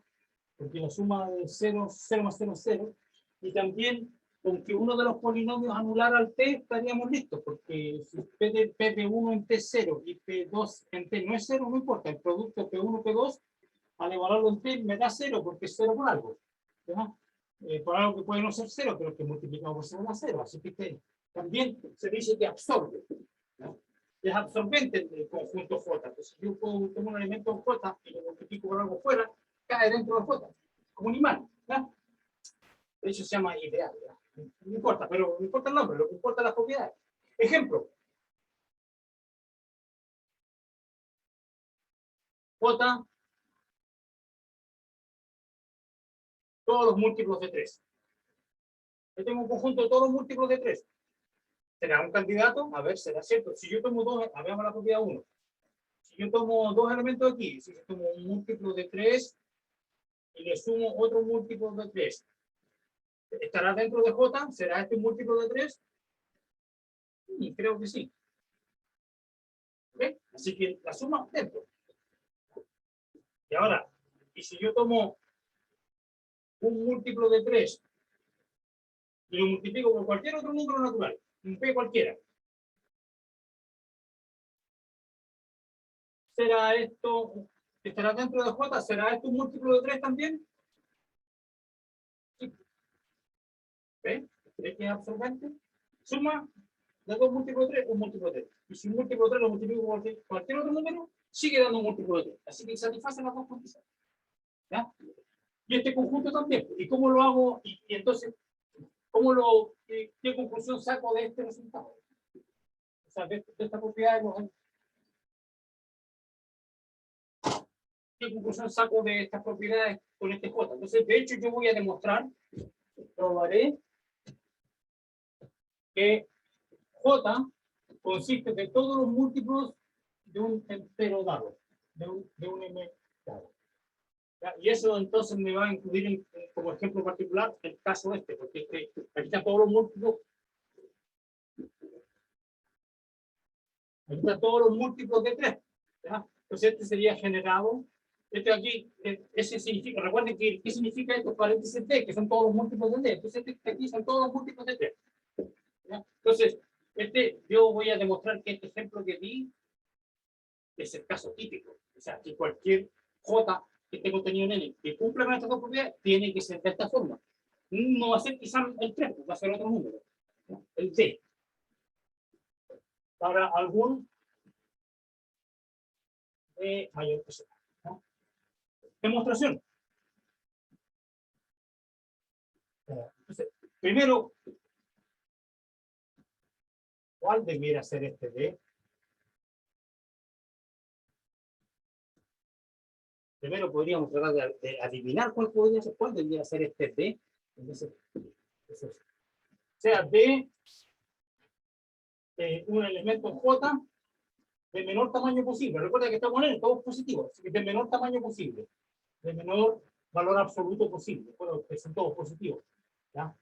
porque la suma de 0 más 0 es 0, y también con que uno de los polinomios anulara al T, estaríamos listos, porque si P1 en T es 0 y P2 en T no es 0, no importa, el producto P1, P2, al evaluarlo en T me da 0, porque es 0 por algo, ¿verdad? Por algo que puede no ser 0, pero que multiplicado por 0 da 0, así que también se dice que absorbe, ¿no? Es absorbente del conjunto J. Entonces, yo puedo tomar un elemento J y lo multiplico por algo fuera, cae dentro de J, como un imán, ¿no? Eso se llama ideal, ¿no? No importa, pero no importa el nombre, lo que importa es las propiedades. Ejemplo. J, todos los múltiplos de 3. Yo tengo un conjunto de todos los múltiplos de 3. ¿Será un candidato? A ver, será cierto. Si yo tomo dos, veamos la propiedad 1. Si yo tomo dos elementos aquí, si yo tomo un múltiplo de 3 y le sumo otro múltiplo de 3, ¿estará dentro de J? ¿Será este un múltiplo de 3? Creo que sí. ¿Okay? Así que la suma dentro. Y ahora, y si yo tomo un múltiplo de 3 y lo multiplico por cualquier otro número natural, un P cualquiera, ¿será esto, estará dentro de J? ¿Será esto un múltiplo de 3 también? Sí. ¿Ve? ¿Cree que es absorbente? Suma de 2 múltiplos de 3, un múltiplo de 3. Y si un múltiplo de 3 lo multiplico por cualquier otro número, sigue dando un múltiplo de 3. Así que satisface las dos condiciones. ¿Ya? Y este conjunto también. ¿Y cómo lo hago? Y entonces, ¿qué conclusión saco de este resultado? O sea, de esta propiedad. ¿Qué conclusión saco de estas propiedades con este J? Entonces, de hecho, yo voy a demostrar, probaré que J consiste de todos los múltiplos de un entero dado, de un m dado. ¿Ya? Y eso entonces me va a incluir como ejemplo particular el caso este, porque aquí están todos los múltiplos. Aquí están todos los múltiplos de 3. ¿Ya? Entonces este sería generado. Este aquí, ese significa, recuerden que ¿qué significa estos paréntesis D? Que son todos los múltiplos de D. Entonces este aquí son todos los múltiplos de 3. ¿Ya? Entonces, yo voy a demostrar que este ejemplo que di es el caso típico. O sea, que cualquier J que esté contenido en N que cumpla con estas dos propiedades tiene que ser de esta forma. No va a ser quizás el 3, va a ser otro número. ¿No? El D. Para algún mayor que sea. ¿No? Demostración. Entonces, primero, ¿cuál debiera ser este D? Primero podríamos tratar de adivinar cuál debería ser este D. Entonces, sea D un elemento J de menor tamaño posible. Recuerda que estamos en todos positivos, así que de menor tamaño posible, de menor valor absoluto posible. Bueno, que son todos positivos. ¿Ya?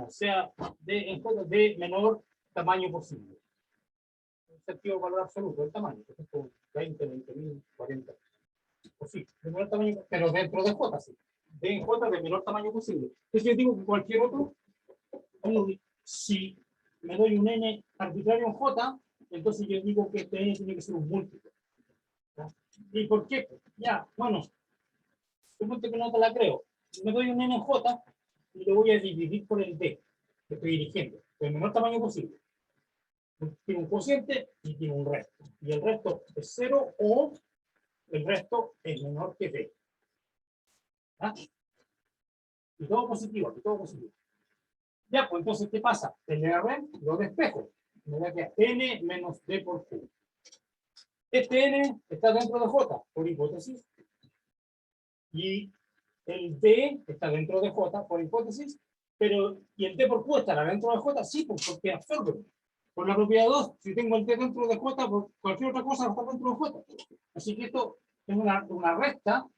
Sea en J de menor tamaño posible. En sentido de valor absoluto, el tamaño, por ejemplo, 20, 20.000, 40. Posible, de menor tamaño, pero dentro de J, sí. De J de menor tamaño posible. Entonces yo digo que cualquier otro, si me doy un n arbitrario en J, entonces yo digo que este n tiene que ser un múltiplo. ¿Ya? ¿Y por qué? Ya, bueno, supongo que no te la creo. Me doy un n en J y lo voy a dividir por el d que estoy dirigiendo, del menor tamaño posible. Tiene un cociente y tiene un resto. Y el resto es 0 o el resto es menor que d. ¿Ya? Y todo positivo, aquí todo positivo. Ya, pues entonces, ¿qué pasa? El R lo despejo. Me da que n menos d por q. Este n está dentro de J, por hipótesis. Y el d está dentro de J, por hipótesis. Pero, ¿y el d por q estará dentro de J? Sí, pues porque absorbe. Por la propiedad 2, si tengo el d dentro de J, por cualquier otra cosa está dentro de J. Así que esto es una recta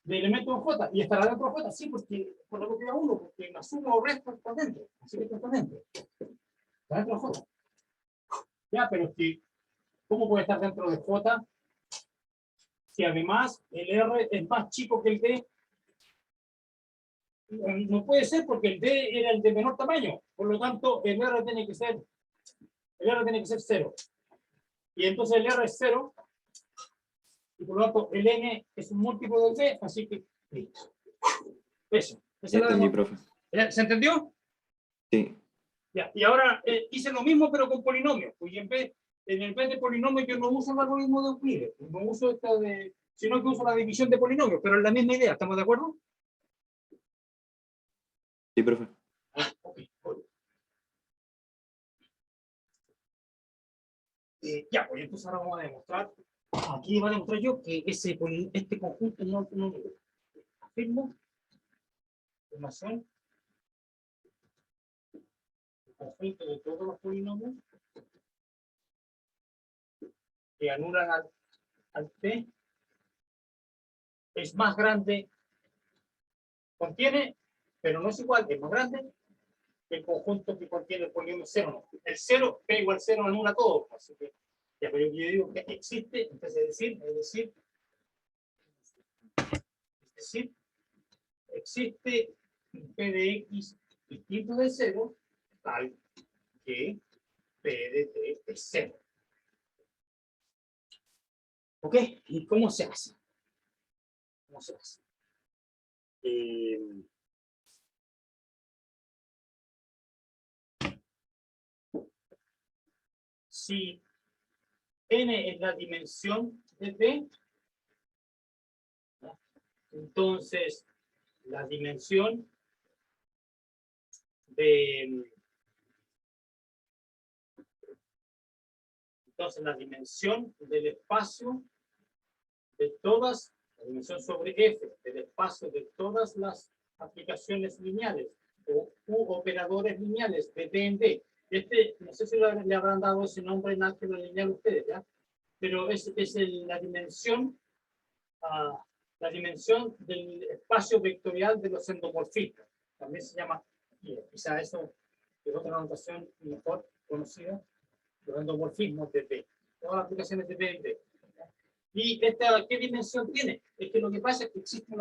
de elementos en J. ¿Y estará dentro de J? Sí, porque por la propiedad 1, porque la suma o resta está dentro. Así que está dentro. Está dentro de J. Ya, pero si, ¿cómo puede estar dentro de J? Si además el R es más chico que el D. No puede ser porque el D era el de menor tamaño. Por lo tanto, el R tiene que ser 0. Y entonces el R es 0. Y por lo tanto, el N es un múltiplo del D. Así que, listo. Eso. Ya entendí, profe. ¿Se entendió? Sí. Ya, y ahora hice lo mismo pero con polinomios. Pues en el vez de polinomios yo no uso el algoritmo de Euclides, no uso esta de, sino que uso la división de polinomios, pero es la misma idea, ¿estamos de acuerdo? Sí, profe. Okay. Ya, pues entonces ahora vamos a demostrar, aquí voy a demostrar yo que este conjunto no afirmo, afirmación, el conjunto de todos los polinomios que anulan al T es más grande, contiene, pero no es igual, es más grande que el conjunto que contiene el polinomio 0. No. El 0, P igual 0 anula todo. Así que, ya, pero yo digo que existe, entonces existe un P de X distinto de 0, tal que P de T es 0. ¿Ok? ¿Y cómo se hace? ¿Cómo se hace? Si n es la dimensión de P, entonces la dimensión de... Entonces la dimensión del espacio de todas, la dimensión sobre F, del espacio de todas las aplicaciones lineales u operadores lineales de D en D. No sé si le habrán dado ese nombre en álgebra lineal ustedes, ¿ya? Pero es la dimensión del espacio vectorial de los endomorfismos. También se llama, quizá eso es otra anotación mejor conocida, los endomorfismos de D. Todas las aplicaciones de D en D. ¿Y esta qué dimensión tiene? Es que lo que pasa es que existe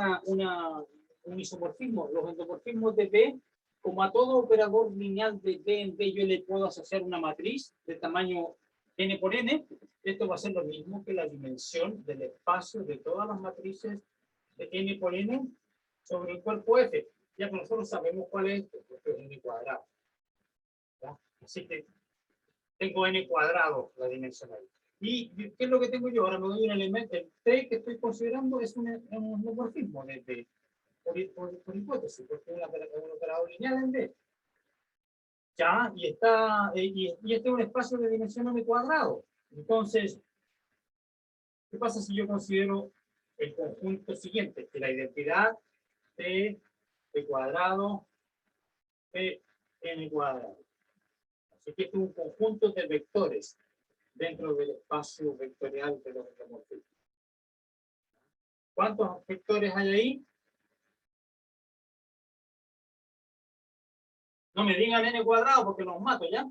un isomorfismo. Los endomorfismos de D, como a todo operador lineal de D en D, yo le puedo asociar una matriz de tamaño n por n. Esto va a ser lo mismo que la dimensión del espacio de todas las matrices de n por n sobre el cuerpo F. Ya que nosotros sabemos cuál es esto, porque es n cuadrado. ¿Ya? Así que tengo n cuadrado la dimensión ahí. ¿Y qué es lo que tengo yo? Ahora me doy un elemento, el T que estoy considerando es un homomorfismo por hipótesis, porque es un operador lineal en D. Ya, y este es un espacio de dimensión n cuadrado. Entonces, ¿qué pasa si yo considero el conjunto siguiente? Que la identidad T cuadrado P n cuadrado. Así que este es un conjunto de vectores dentro del espacio vectorial de los endomorfismos. ¿Cuántos vectores hay ahí? No me digan n cuadrado porque los mato ya.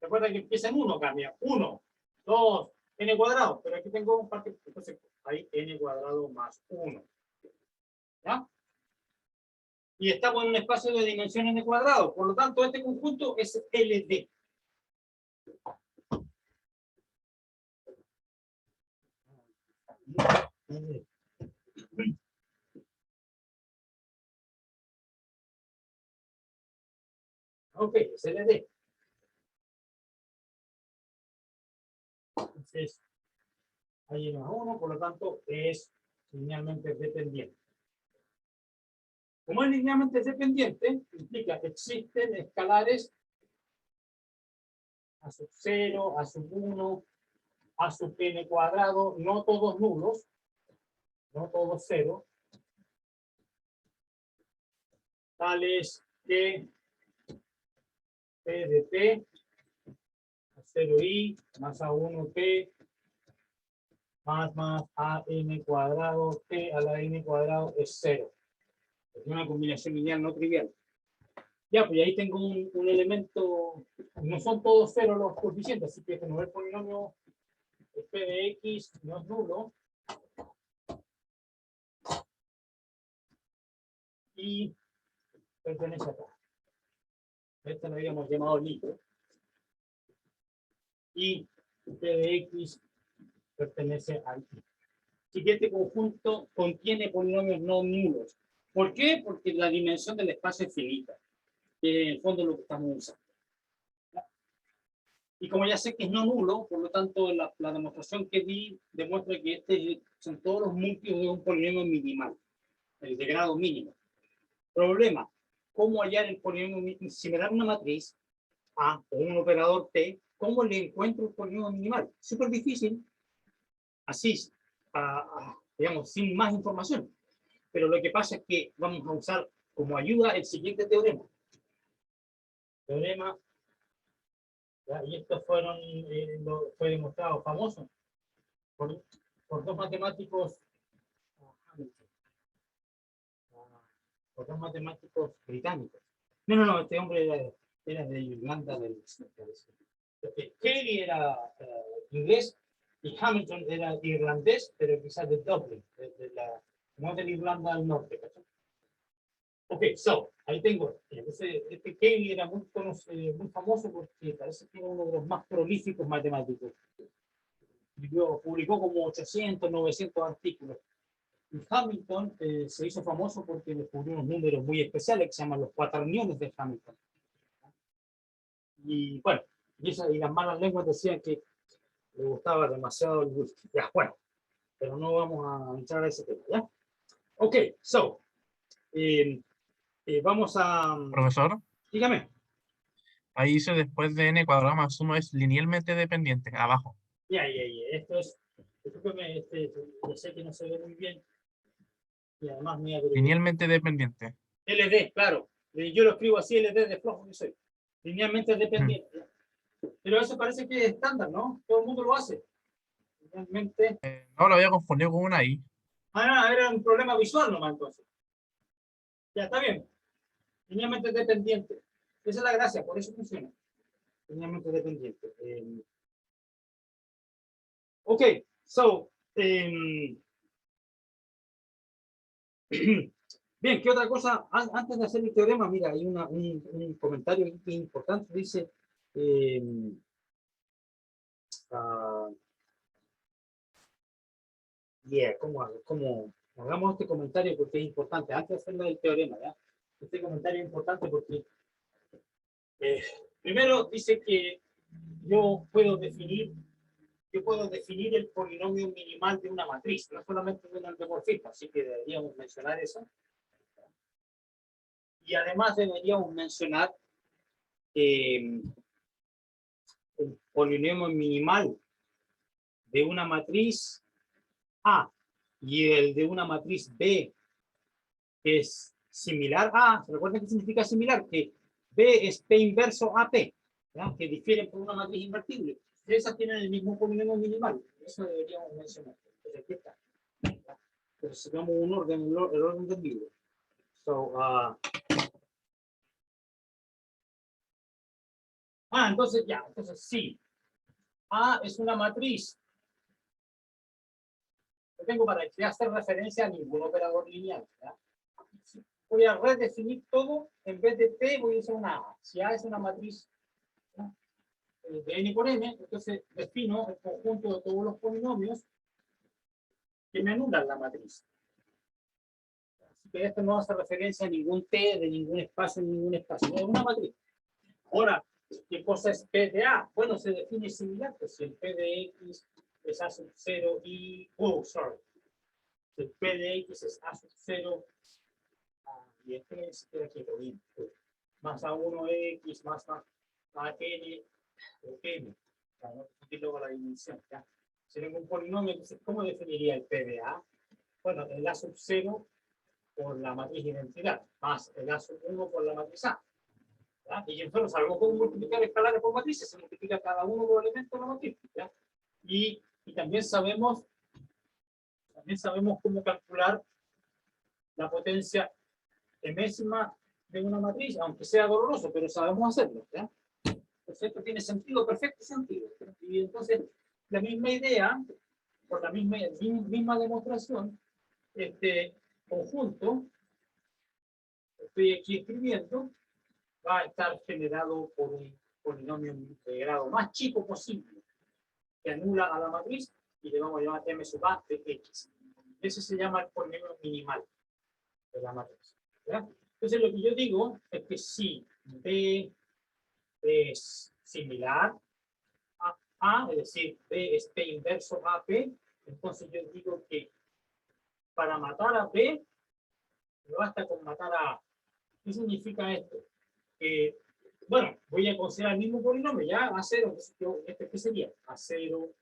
Recuerda que empieza en 1, cambia. 1, 2, n cuadrado. Pero aquí tengo un parte. Entonces hay n cuadrado más 1. ¿Ya? Y estamos en un espacio de dimensión n cuadrado. Por lo tanto, este conjunto es LD. Ok, es LD. Entonces, hay más 1, por lo tanto, es linealmente dependiente. Como es linealmente dependiente, implica que existen escalares a sub 0, a sub 1, a sub n cuadrado, no todos nulos, no todos 0, tales que P de T, a 0i, más a 1t, más a n cuadrado, t a la n cuadrado es 0. Es una combinación lineal no trivial. Ya, pues ahí tengo un elemento, no son todos 0 los coeficientes, así que este no es el polinomio P de X, no es nulo. Y pertenece acá. Este lo habíamos llamado líquido. Y P de X pertenece a aquí. Así que este conjunto contiene polinomios no nulos. ¿Por qué? Porque la dimensión del espacio es finita. Que en el fondo es lo que estamos usando. Y como ya sé que es no nulo, por lo tanto, la demostración que di demuestra que son todos los múltiplos de un polinomio minimal, el de grado mínimo. Problema, ¿cómo hallar el polinomio minimal? Si me dan una matriz A o un operador T, ¿cómo le encuentro el polinomio minimal? Súper difícil, así, digamos, sin más información. Pero lo que pasa es que vamos a usar como ayuda el siguiente teorema. Teorema, ¿ya? Y estos fueron, fue demostrado famoso por dos matemáticos, por dos matemáticos británicos. No, este hombre era de Irlanda del Cayley era inglés y Hamilton era irlandés, pero quizás de Dublin, no de Irlanda del Norte. Ok, ahí tengo. Entonces, este Cayley era muy famoso porque parece que era uno de los más prolíficos matemáticos. Publicó como 800, 900 artículos. Y Hamilton se hizo famoso porque descubrió unos números muy especiales que se llaman los cuaterniones de Hamilton. Y bueno, y las malas lenguas decían que le gustaba demasiado el whisky. Ya, bueno, pero no vamos a entrar a ese tema, ¿ya? Ok, vamos a... Profesor, Dígame. ahí dice después de n cuadrado más 1 es linealmente dependiente, abajo. Ya. Esto es... yo sé que no se ve muy bien. Y además me Linealmente dependiente. LD, claro. Yo lo escribo así, LD de flojo que soy. Linealmente dependiente. Pero eso parece que es estándar, ¿no? Todo el mundo lo hace. Linealmente... No, lo había confundido con una I. era un problema visual nomás entonces. Ya, está bien. Linealmente dependiente. Esa es la gracia, por eso funciona. Linealmente dependiente. Ok, bien, ¿qué otra cosa? Antes de hacer el teorema, mira, hay un comentario que es importante. Dice, ¿cómo hagamos este comentario porque es importante? Antes de hacer el teorema, ¿ya? Este comentario es importante porque primero dice que yo puedo definir el polinomio minimal de una matriz, no solamente de un endomorfismo, así que deberíamos mencionar eso. Y además deberíamos mencionar el polinomio minimal de una matriz A y el de una matriz B, que es similar a, ¿recuerdan qué significa similar? Que B es P inverso AP, ¿ya? Que difieren por una matriz invertible. Esas tienen el mismo polinomio minimal, eso deberíamos mencionar. Entonces, aquí está. Entonces, sigamos un orden, el orden del libro. Entonces sí. A es una matriz. Yo tengo para que hacer referencia a ningún operador lineal, ¿ya? Voy a redefinir todo, en vez de P voy a usar una A. Si A es una matriz, ¿no?, de N por M, entonces defino el conjunto de todos los polinomios que me anulan la matriz. Así que esto no hace referencia a ningún T de ningún espacio, es una matriz. Ahora, ¿qué cosa es P de A? Bueno, se define similar, pues si el P de X es A sub 0 y... el P de X es A sub 0 y este es aquí, más A1X más AN M. Aquí luego la dimensión, ¿ya? Si tengo un polinomio, entonces, ¿cómo definiría el P de A? Bueno, el A sub 0 por la matriz identidad, más el A sub 1 por la matriz A. ¿Ya? Y entonces, algo como multiplicar escalares por matrices, se multiplica cada uno por elemento de la matriz, ¿ya? Y también sabemos cómo calcular la potencia enésima de una matriz, aunque sea doloroso, pero sabemos hacerlo, ¿ya? Entonces esto tiene sentido, perfecto sentido. Y entonces, la misma idea, por la misma demostración, este conjunto, estoy aquí escribiendo, va a estar generado por un polinomio de grado más chico posible, que anula a la matriz, y le vamos a llamar m sub a de x. Ese se llama el polinomio minimal de la matriz, ¿ya? Entonces lo que yo digo es que si B es similar A, es decir, P es P inverso AP, entonces yo digo que para matar a P, me basta con matar a A. ¿Qué significa esto? Que, bueno, voy a considerar el mismo polinomio, ya A0, entonces ¿qué sería? A0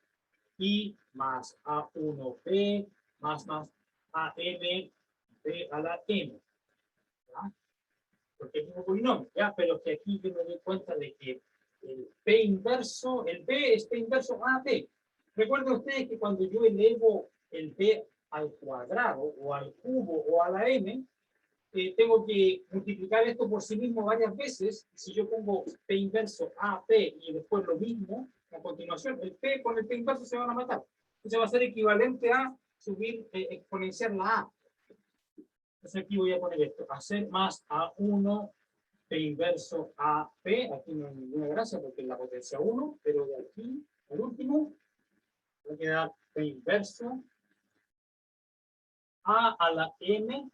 I más A1P más AM P a la M. ¿Ya? Porque es el mismo polinomio, ¿ya? Pero que aquí yo me doy cuenta de que el P inverso, el P es P inverso AP. Recuerden ustedes que cuando yo elevo el P al cuadrado o al cubo o a la M, tengo que multiplicar esto por sí mismo varias veces. Si yo pongo P inverso AP y después lo mismo, a continuación, el P con el P inverso se van a matar. Entonces va a ser equivalente a subir, exponenciar la A. Entonces aquí voy a poner esto, hacer más A1 P inverso AP. Aquí no hay ninguna gracia porque es la potencia 1, pero de aquí al último va a quedar P inverso A a la M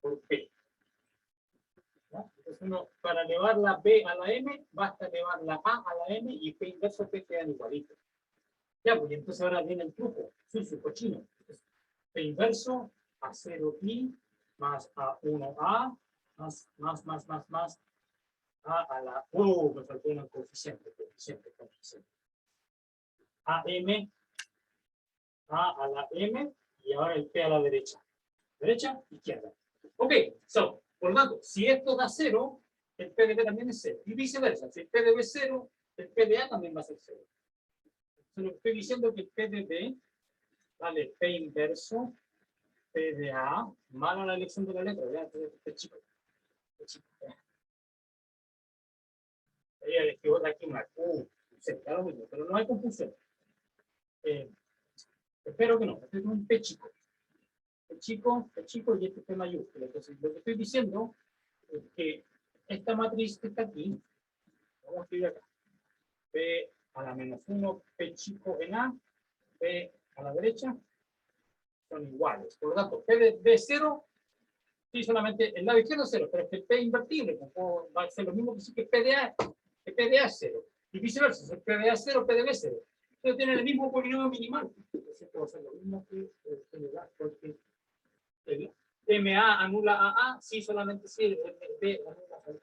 por P. ¿Ya? Entonces uno, para elevar la B a la M, basta elevar la A a la M y P inverso P quedan igualitos. Ya, pues entonces ahora viene el truco, sucio, cochino. Entonces, P inverso a 0i más A1A más A a la... me faltó un coeficiente. AM, A a la M y ahora el P a la derecha. Derecha, izquierda. Ok, por lo tanto, si esto da 0, el P de B también es 0. Y viceversa, si el P de B es 0, el P de A también va a ser 0. Entonces, lo que estoy diciendo es que el P de B vale P inverso, P de A, mala la elección de la letra, ya, este chico. Ella escribió aquí una Q, da lo mismo, pero no hay confusión. Espero que no, este es un P chico. P chico y este P mayúsculo. Entonces, lo que estoy diciendo es que esta matriz que está aquí, vamos a escribir acá, P a la menos 1, P chico en A, P a la derecha, son iguales. Por lo tanto, P de B0, sí, solamente el lado izquierdo es 0, pero es que el P invertible va a ser lo mismo que si que P de A, que P de A es 0. Y viceversa, si el P de A es 0, P de B es 0. Entonces tienen el mismo polinomio minimal. Entonces puedo hacer lo mismo que porque el MA anula a A, sí, solamente si el B anula a A.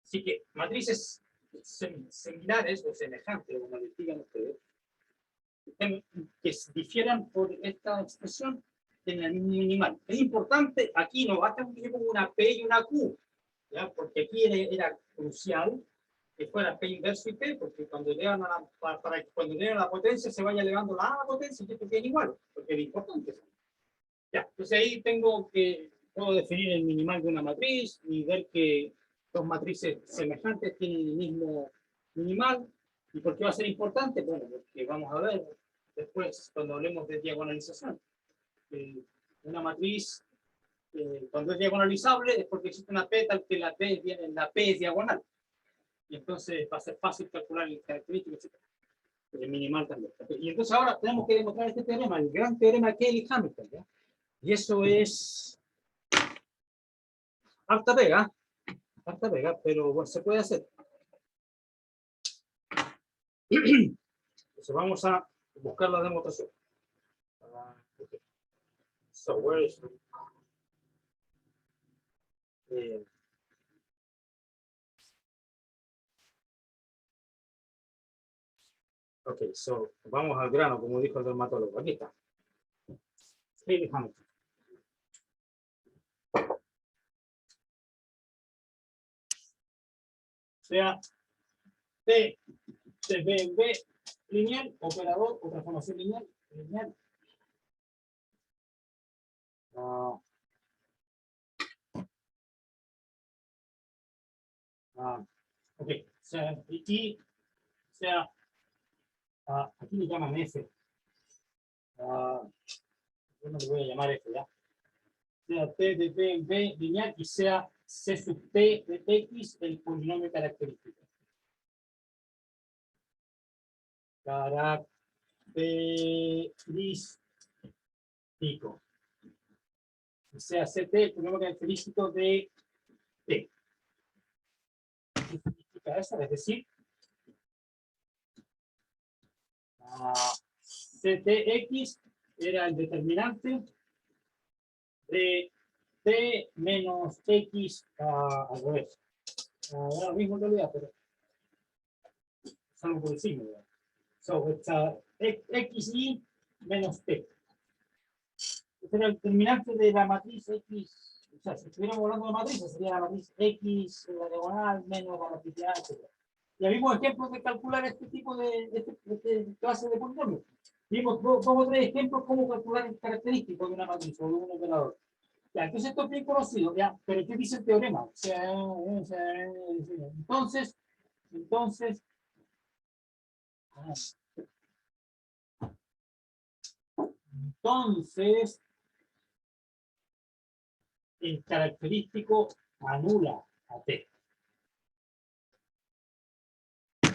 Así que matrices similares o semejantes, como les digan ustedes, que difieran por esta expresión en el minimal. Es importante, aquí no basta que yo ponga una P y una Q, ¿ya? Porque aquí era crucial que fuera P inverso y P, porque cuando elevan cuando elevan la potencia se vaya elevando la A a la potencia y esto queda igual, porque es importante. Ya, entonces ahí puedo definir el minimal de una matriz y ver que dos matrices semejantes tienen el mismo minimal. ¿Y por qué va a ser importante? Bueno, porque vamos a ver después cuando hablemos de diagonalización. Una matriz, cuando es diagonalizable, es porque existe una P tal que la P es diagonal. Y entonces va a ser fácil calcular el característico, etc. El minimal también. Y entonces ahora tenemos que demostrar este teorema, el gran teorema de Cayley-Hamilton, ¿ya? Y eso es harta pega, pero bueno, se puede hacer. Entonces vamos a buscar la demostración. Okay. So where is ok, so vamos al grano, como dijo el dermatólogo. Aquí está. Cayley-Hamilton. Sea T de B en B lineal, operador o transformación lineal. Ok, sea, y sea, aquí le llaman F. Yo no le voy a llamar F, ¿ya? Sea T de B en B lineal y sea C sub T de X el polinomio característico. Característico. O sea, CT el polinomio característico de T. ¿Qué significa significa eso, es decir, CTX era el determinante de T menos X al revés. Ahora mismo en realidad, pero salvo por el signo. So, it's XY menos T. Este era el determinante de la matriz X. O sea, si estuviéramos hablando de matrices, sería la matriz X en la diagonal menos la matriz A, etc. Ya vimos ejemplos de calcular este tipo de clase de polinomios. Vimos dos o tres ejemplos cómo calcular el característico de una matriz o de un operador. Ya, entonces esto es bien conocido, ya, pero ¿qué dice el teorema? Entonces, el característico anula a T.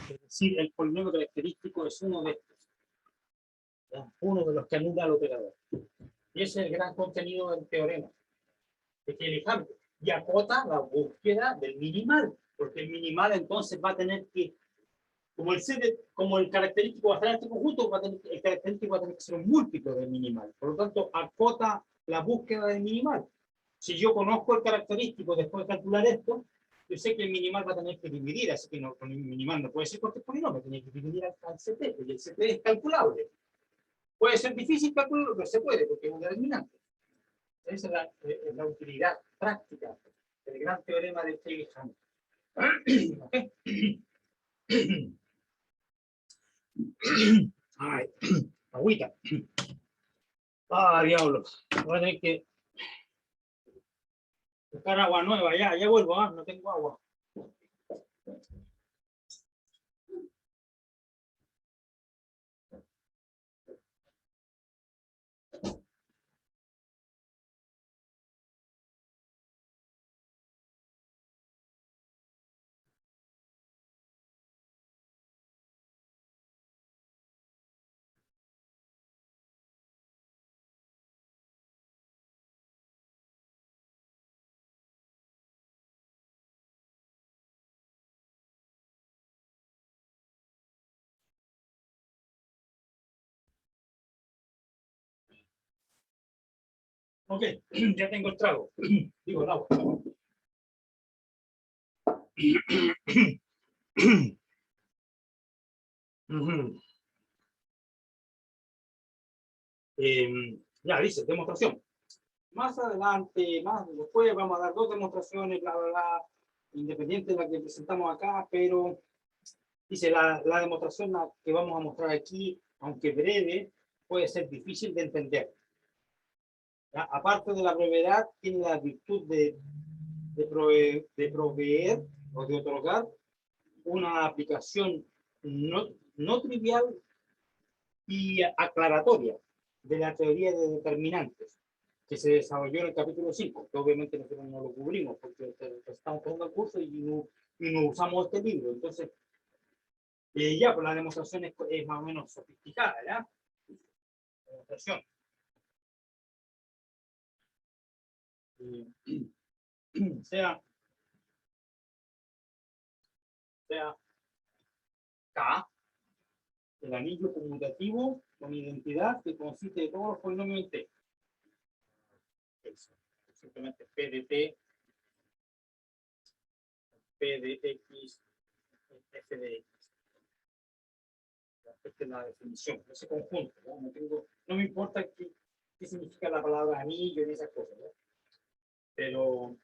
Es decir, el polinomio característico es uno de estos. ¿Ya? Uno de los que anula al operador. Y ese es el gran contenido del teorema. De que elijamos. Y acota la búsqueda del minimal. Porque el minimal entonces va a tener que, como el característico va a estar en este conjunto, el característico va a tener que ser un múltiplo del minimal. Por lo tanto, acota la búsqueda del minimal. Si yo conozco el característico después de calcular esto, yo sé que el minimal va a tener que dividir, así que no, con el minimal no puede ser cualquier polinomio, tiene que dividir al CT, y el CT es calculable. Puede ser difícil calcularlo, pero se puede, porque es un determinante. Esa es la utilidad práctica del gran teorema de Craig-Hamilton. ¿Okay? Ay, agüita. Ah, diablo. Voy a tener que buscar agua nueva, ya vuelvo, no tengo agua. Ok, ya tengo el trago. Digo, el agua. Ya dice, demostración. Más adelante, más después, vamos a dar dos demostraciones, bla, bla, bla, independiente de la que presentamos acá, pero dice, la demostración que vamos a mostrar aquí, aunque breve, puede ser difícil de entender. ¿Ya? Aparte de la brevedad, tiene la virtud de proveer o de otorgar una aplicación no trivial y aclaratoria de la teoría de determinantes que se desarrolló en el capítulo 5, que obviamente nosotros no lo cubrimos porque estamos tomando el curso y no usamos este libro. Entonces, ya, pues la demostración es más o menos sofisticada, ¿ya? La demostración. Sea K, el anillo conmutativo con identidad que consiste de todos los polinomios en T. Simplemente P de T, P de X, F de X. Esta es la definición, ese conjunto. No me importa qué significa la palabra anillo en esas cosas, ¿no? Pero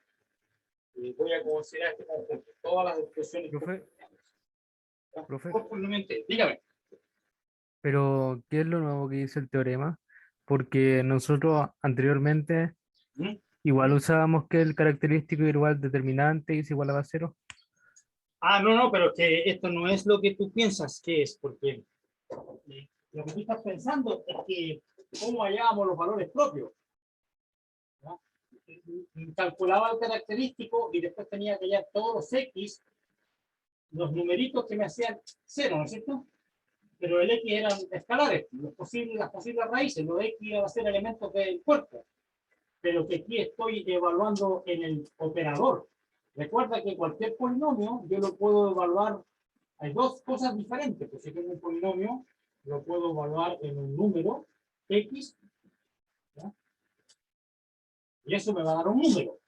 voy a considerar este conjunto. Todas las expresiones. Profe, Dígame. pero ¿qué es lo nuevo que dice el teorema? Porque nosotros anteriormente ¿Mm? igual usábamos que el característico igual determinante es igual a 0. No, pero que esto no es lo que tú piensas que es, porque lo que tú estás pensando es que cómo hallábamos los valores propios. ¿No? Calculaba el característico y después tenía que hallar todos los X, los numeritos que me hacían 0, ¿no es cierto? Pero el X eran escalares, las posibles raíces, los X iban a ser elementos del cuerpo, pero que aquí estoy evaluando en el operador, Recuerda que cualquier polinomio yo lo puedo evaluar. Hay dos cosas diferentes. Pues si tengo un polinomio, lo puedo evaluar en un número X, ¿ya? Y eso me va a dar un número.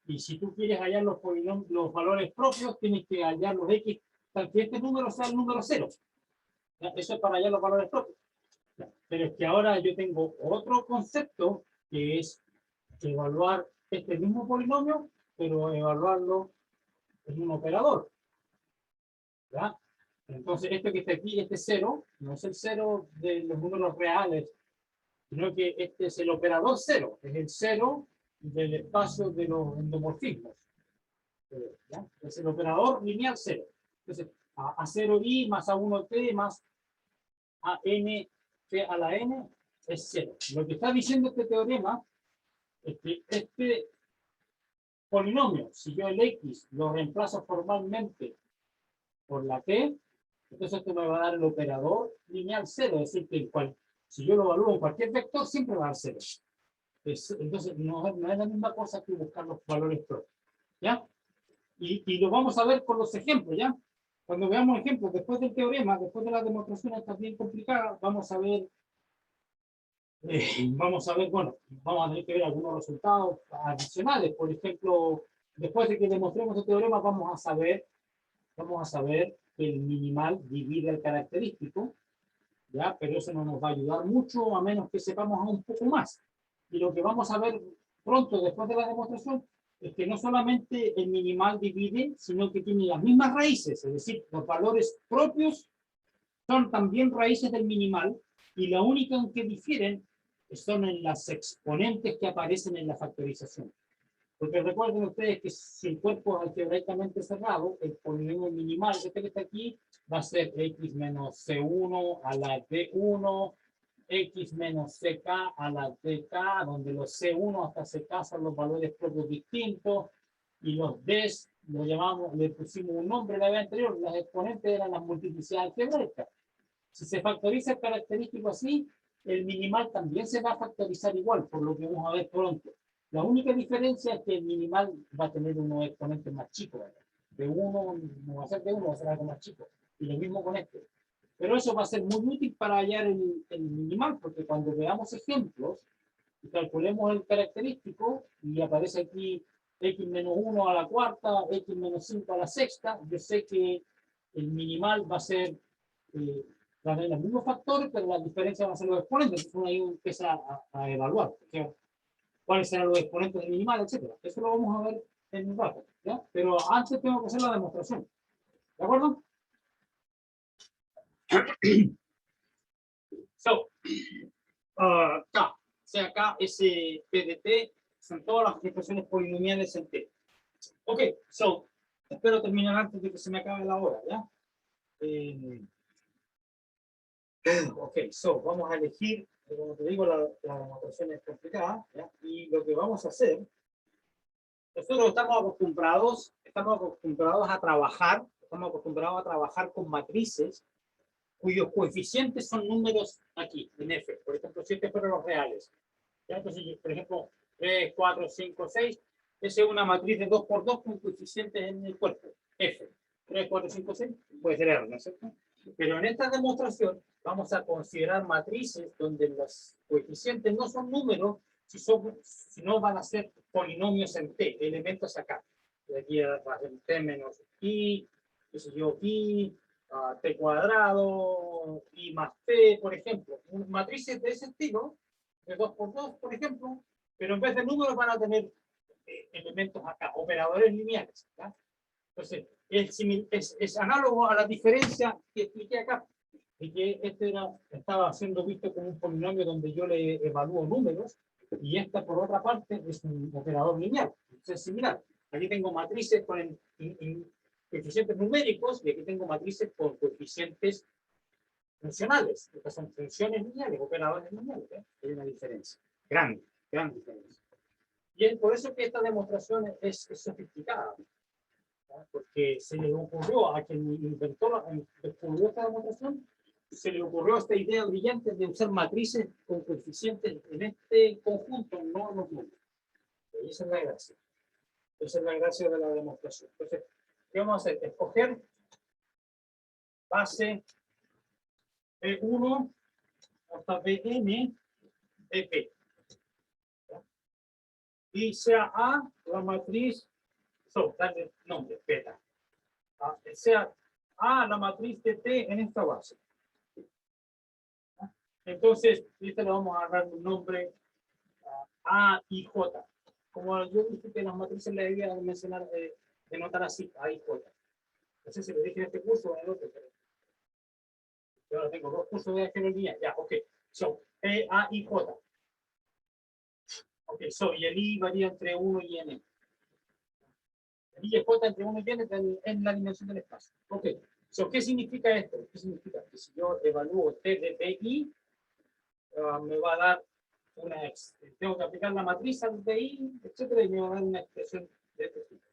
Y si tú quieres hallar los valores propios, tienes que hallar los X, para que este número sea el número 0. ¿Ya? Eso es para hallar los valores propios. ¿Ya? Pero es que ahora yo tengo otro concepto, que es evaluar este mismo polinomio, pero evaluarlo en un operador. ¿Ya? Entonces, esto que está aquí, este 0, no es el 0 de los números reales, sino que este es el operador 0, es el 0 del espacio de los endomorfismos. ¿Ya? Es el operador lineal 0. Entonces, a 0i más a1t más a n t a la n es 0. Lo que está diciendo este teorema es que este polinomio, si yo el x lo reemplazo formalmente por la t, entonces esto me va a dar el operador lineal 0, es decir, que si yo lo evalúo en cualquier vector, siempre va a dar 0. Entonces, no es la misma cosa que buscar los valores propios. ¿Ya? Y lo vamos a ver con los ejemplos, ¿ya? Cuando veamos ejemplos, después del teorema, después de la demostración esta bien complicada, vamos a ver, bueno, vamos a tener que ver algunos resultados adicionales. Por ejemplo, después de que demostremos el teorema, vamos a saber que el minimal divide el característico, ¿ya? Pero eso no nos va a ayudar mucho, a menos que sepamos un poco más. Y lo que vamos a ver pronto, después de la demostración, es que no solamente el minimal divide, sino que tiene las mismas raíces, es decir, los valores propios son también raíces del minimal, y la única en que difieren son en las exponentes que aparecen en la factorización. Porque recuerden ustedes que si el cuerpo es algebraicamente cerrado, el polinomio minimal que está aquí va a ser x menos c1 a la d1, x menos ck a la dk, donde los c1 hasta ck son los valores propios distintos, y los d's lo llamamos, le pusimos un nombre la vez anterior, las exponentes eran las multiplicidades algebraicas. Si se factoriza el característico así, el minimal también se va a factorizar igual, por lo que vamos a ver pronto. La única diferencia es que el minimal va a tener unos exponentes más chicos. De 1, no va a ser de 1, va a ser algo más chico. Y lo mismo con este. Pero eso va a ser muy útil para hallar el minimal, porque cuando veamos ejemplos y calculemos el característico, y aparece aquí x menos 1 a la cuarta, x menos 5 a la sexta, yo sé que el minimal va a ser van a tener los mismos factores, pero la diferencia va a ser los exponentes. Entonces uno ahí empieza a evaluar cuáles serán los exponentes del minimal, etcétera. Eso lo vamos a ver en un rato, ¿ya? Pero antes tengo que hacer la demostración. ¿De acuerdo? So, K. O sea, K, S, P de T, son todas las expresiones polinomiales en T. Ok, so, espero terminar antes de que se me acabe la hora, ¿ya? Ok, so, vamos a elegir, como te digo, la demostración es complicada, ¿ya? Y lo que vamos a hacer, nosotros estamos acostumbrados a trabajar con matrices cuyos coeficientes son números aquí, en F. Por ejemplo, si estos fueron los reales. ¿Ya? Entonces, por ejemplo, 3, 4, 5, 6, esa es una matriz de 2 por 2 con coeficientes en el cuerpo, F. 3, 4, 5, 6, puede ser R, ¿no es cierto? Pero en esta demostración vamos a considerar matrices donde los coeficientes no son números, sino van a ser polinomios en T, elementos acá. De aquí va a ser T menos I, qué sé yo, I, T cuadrado, I más T, por ejemplo. Matrices de ese estilo, de 2 por 2, por ejemplo, pero en vez de números van a tener elementos acá, operadores lineales. ¿Ya? Entonces, es análogo a la diferencia que expliqué acá, y que estaba siendo visto como un polinomio donde yo le evalúo números, y esta, por otra parte, es un operador lineal. Entonces, es similar. Aquí tengo matrices con coeficientes numéricos, y aquí tengo matrices con coeficientes funcionales. Estas son funciones lineales, operadores lineales. ¿Eh? Hay una diferencia. Gran diferencia. Y es por eso que esta demostración es sofisticada. Porque se le ocurrió a quien descubrió esta demostración, se le ocurrió esta idea brillante de usar matrices con coeficientes en este conjunto, no en los números. Y esa es la gracia. Esa es la gracia de la demostración. Entonces, ¿qué vamos a hacer? Escoger base B1 hasta Bn de P. Y sea A la matriz, darle nombre, beta. Sea A la matriz de T en esta base. Entonces, esta le vamos a dar un nombre A y J. Como yo dije que las matrices le debía mencionar, denotar así, A y J. No sé si lo dije en este curso o en el otro, pero yo ahora tengo 2 cursos de arqueología. Ya, ok. So, P, A y J. Ok, so, y el I varía entre 1 y N. El I y J entre 1 y N en la dimensión del espacio. Ok. So, ¿qué significa esto? ¿Qué significa? Que si yo evalúo T de PI, me va a dar tengo que aplicar la matriz al DI, etcétera, y me va a dar una expresión de este tipo.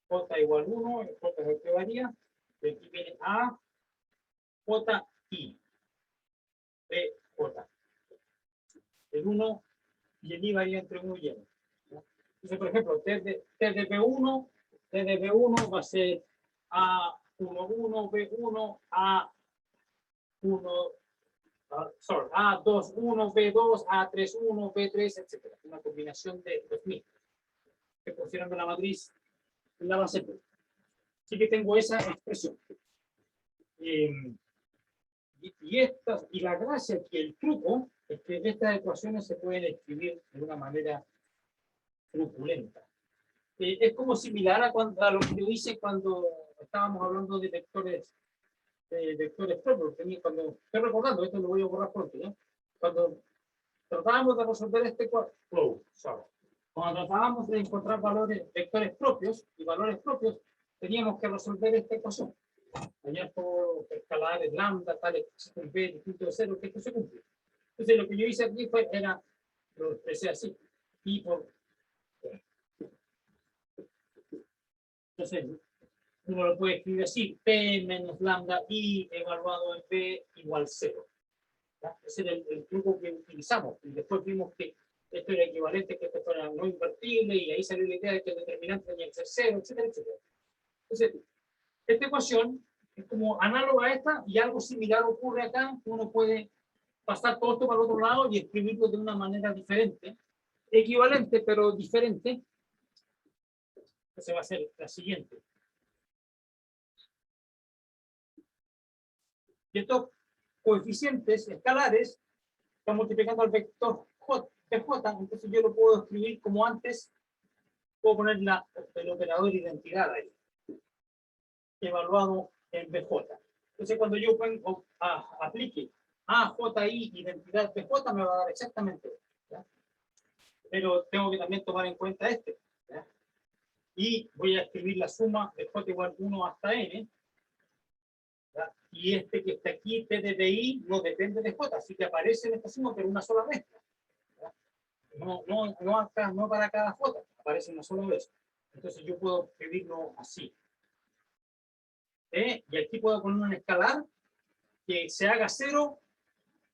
J igual 1, J es el que varía, y aquí viene A, J, I, B, J. El 1 y el I varía entre 1 y N. Entonces, por ejemplo, T de B1 va a ser A11, B1, A1, A21, B2, A31, B3, etc. Una combinación de 2000 que pusieron de la matriz en la base P. Así que tengo esa expresión. Y la gracia, que el truco, es que estas ecuaciones se pueden escribir de una manera truculenta. Es como similar a lo que yo hice cuando estábamos hablando de vectores propios. Cuando estoy recordando, esto lo voy a borrar pronto, ¿no? Cuando tratábamos de resolver cuando tratábamos de encontrar vectores propios y valores propios, teníamos que resolver esta ecuación. Allá por escalares lambda, tales que b distinto de 0, que esto se cumple. Entonces, lo que yo hice aquí lo expresé así. Y por. Entonces, uno lo puede escribir así: P menos lambda I evaluado en B igual 0. ¿Ya? Ese era el truco que utilizamos. Y después vimos que esto era equivalente, que esto fuera no invertible, y ahí salió la idea de que el determinante tenía que ser 0, etcétera, etcétera. Entonces, esta ecuación es como análoga a esta, y algo similar ocurre acá. Uno puede pasar todo esto para el otro lado y escribirlo de una manera diferente, equivalente, pero diferente. Esa va a ser la siguiente. Y estos coeficientes escalares están multiplicando al vector J, entonces yo lo puedo escribir como antes. Puedo poner el operador identidad ahí, evaluado en BJ. Entonces, cuando yo aplique AJI identidad BJ, me va a dar exactamente esto, ¿ya? Pero tengo que también tomar en cuenta este, ¿ya? Y voy a escribir la suma de J igual 1 hasta N, ¿ya? Y este que está aquí, T de DI, no depende de J, así que aparece en esta suma, pero una sola vez. No para cada J, aparece una sola vez. Entonces yo puedo escribirlo así. Y aquí puedo poner un escalar que se haga 0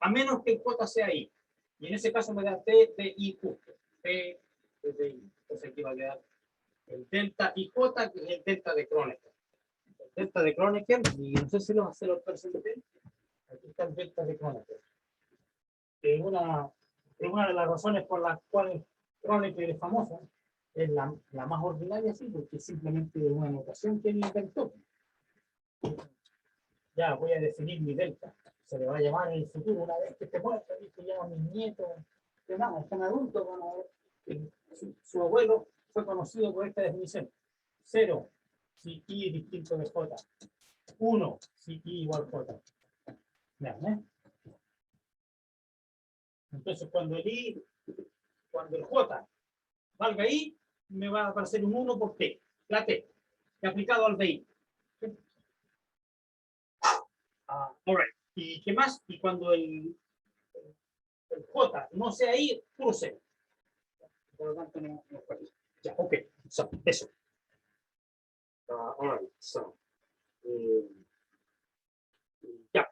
a menos que el J sea I. Y en ese caso me da T de I justo. T de I. Entonces aquí va a quedar el delta IJ, que es el delta de Kronecker. El delta de Kronecker, y no sé si se lo presenté. Aquí está el delta de Kronecker. Que es una de las razones por las cuales Kronecker es famosa. Es la más ordinaria, sí, porque es simplemente una notación que él inventó. Ya voy a definir mi delta. Se le va a llamar en el futuro, una vez que esté muerto, y que ya mis nietos, que nada, están adultos, van a ver que su abuelo fue conocido por esta definición. 0, si I es distinto de J. 1, si I igual J. Vean, Entonces, cuando el J valga I, me va a aparecer un 1 por T, la T, aplicado al BI. All right. ¿Y qué más? Y cuando el J no sea I, puro 0. Por lo tanto, no puede. Ya, ok. So, eso. All right. So, ya.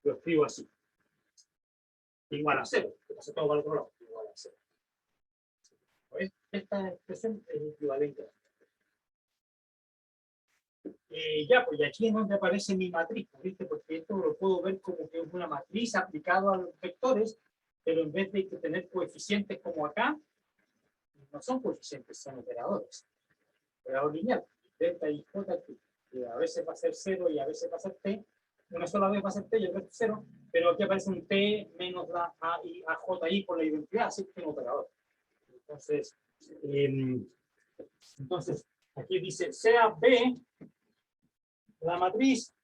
Lo escribo así. Igual a 0. Pasa todo para el otro lado. Igual a 0. ¿Ves? esta expresión es equivalente. Ya, pues y aquí es donde aparece mi matriz, ¿viste? Porque esto lo puedo ver como que es una matriz aplicada a los vectores, pero en vez de tener coeficientes como acá, no son coeficientes, son operadores. Operador lineal, delta y j, que a veces va a ser 0 y a veces va a ser t. Una sola vez va a ser t y el resto es 0, pero aquí aparece un t menos la a y a j i por la identidad, así que es un operador. Entonces, aquí dice sea B la matriz,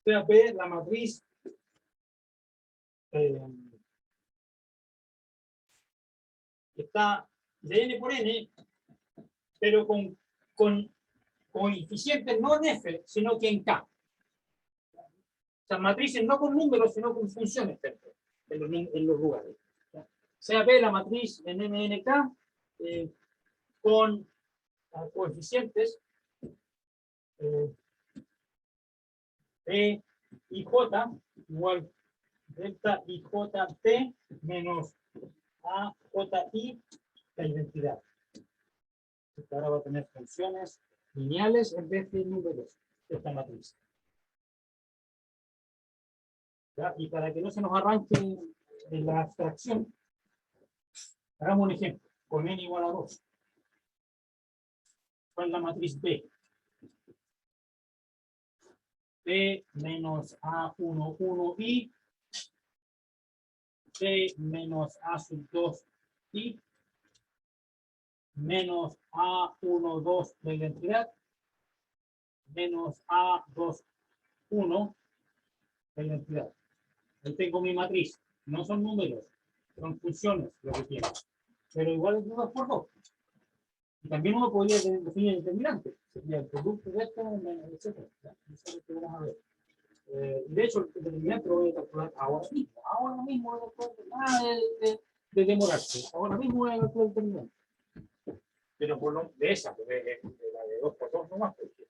sea B la matriz está de n por n, pero con coeficientes no en f, sino que en k. O sea, matrices no con números, sino con funciones dentro, en los lugares. Sea B la matriz en MNK con coeficientes B y J igual delta y JT menos A, J, I, la identidad. Ahora va a tener funciones lineales en vez de números, esta matriz. ¿Ya? Y para que no se nos arranque en la abstracción, hagamos un ejemplo, con n igual a 2. ¿Cuál es la matriz B? B menos A1, 1i, B menos A sub 2i, menos A1, 2 de identidad, menos A2, 1 de identidad. Ahí tengo mi matriz. No son números, son funciones lo que tiene. Pero igual es 2 por 2. Y también uno podría definir el determinante. Sería el producto de esto, etc. Eso es lo que vamos a ver. De hecho, el determinante lo voy a calcular ahora mismo. Ahora mismo voy a calcular nada de demorarse. Ahora mismo voy a calcular el determinante. Pero por lo de esa, de la de 2 por 2 nomás, porque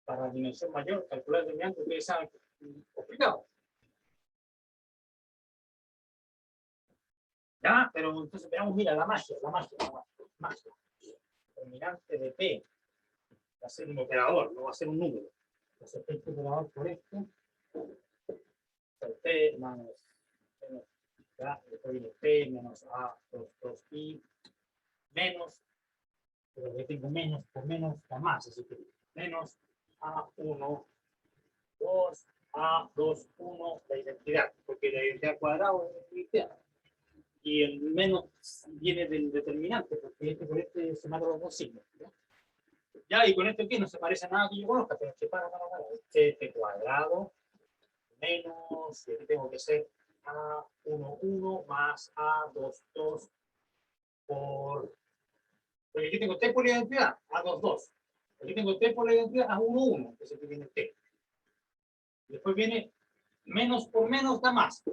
para la dimensión mayor, calcular el determinante es complicado. ¿Ya? Pero entonces veamos, mira, la magia. Determinante de P va a ser un operador, no va a ser un número. Entonces, este operador por esto, P menos, ¿ya? Después viene P menos A, 2i, menos, pero yo tengo menos, por menos da más, así que menos A1, 2, A2, 1, la identidad, porque la identidad cuadrada es identidad. Y el menos viene del determinante, porque por este se matan los dos signos. Ya, y con esto aquí no se parece a nada que yo conozca, pero es que para. Este cuadrado menos, aquí tengo que ser A1, más A2, por. Porque aquí tengo T por la identidad, A2. Aquí tengo T por la identidad, A1, que es el que viene T. Después viene menos por menos da más,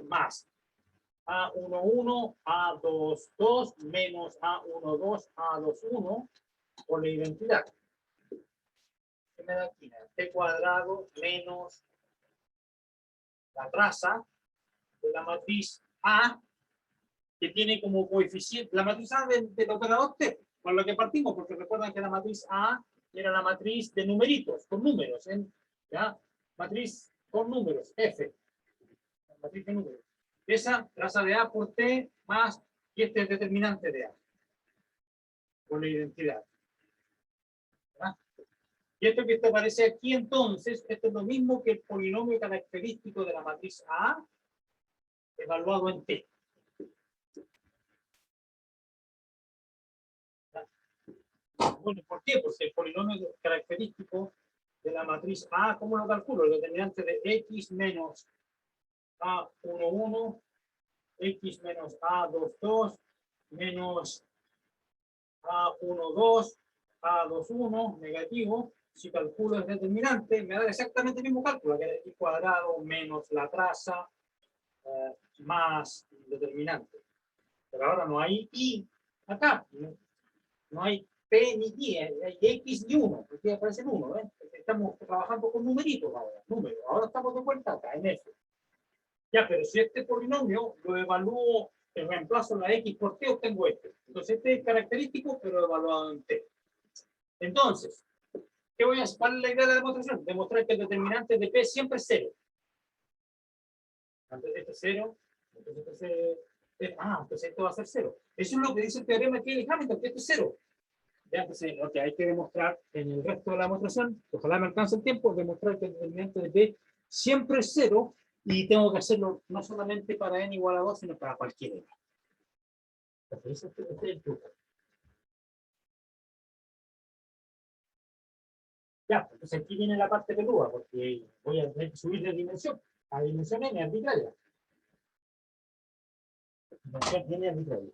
A1, A2, menos A1, A2, por la identidad. ¿Qué me da aquí? T cuadrado menos la traza de la matriz A, que tiene como coeficiente, la matriz A del operador T, con lo que partimos, porque recuerdan que la matriz A era la matriz de numeritos, con números, ¿ya? Matriz con números, F. La matriz de números. Esa traza de A por T más, y este es determinante de A, con la identidad. ¿Ya? Y esto que te aparece aquí entonces, esto es lo mismo que el polinomio característico de la matriz A evaluado en T. Bueno, ¿por qué? Porque el polinomio característico de la matriz A, ¿cómo lo calculo? El determinante de X menos A1, X menos A2, menos A1, A2, negativo. Si calculo el determinante, me da exactamente el mismo cálculo, que es X cuadrado menos la traza más el determinante. Pero ahora no hay Y acá. No hay P ni Y, hay X ni 1, porque aparece el 1, ¿eh? Estamos trabajando con numeritos ahora, ahora estamos de vuelta acá en F. Ya, pero si este polinomio lo evalúo reemplazo la X por T, obtengo este. Entonces este es característico, pero evaluado en T. Entonces, ¿qué voy a hacer? ¿Cuál es la idea de la demostración? Demostrar que el determinante de P siempre es 0. Entonces este es 0, entonces este es, entonces esto va a ser 0. Eso es lo que dice el teorema aquí de Hamilton, que esto es 0. Ya, entonces, lo que hay que demostrar en el resto de la demostración, ojalá me alcance el tiempo, demostrar que el determinante de P siempre es 0 y tengo que hacerlo no solamente para n igual a 2, sino para cualquier n. Entonces, este es el truco. Ya, entonces aquí viene la parte peluda, porque voy a tener que subir de dimensión a dimensión n arbitraria. Dimensión n arbitraria.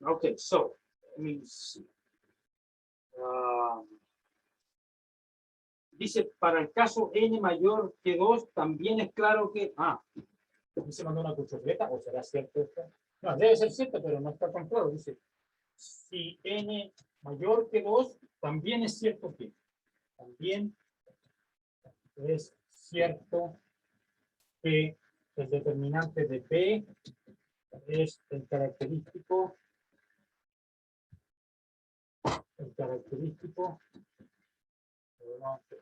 Okay, so, let me see. Dice, para el caso n mayor que 2, también es claro que... se mandó una cuchufleta, ¿o será cierto esto? No, debe ser cierto, pero no está tan claro. Dice, si n mayor que 2, también es cierto que... También es cierto que el determinante de P es el característico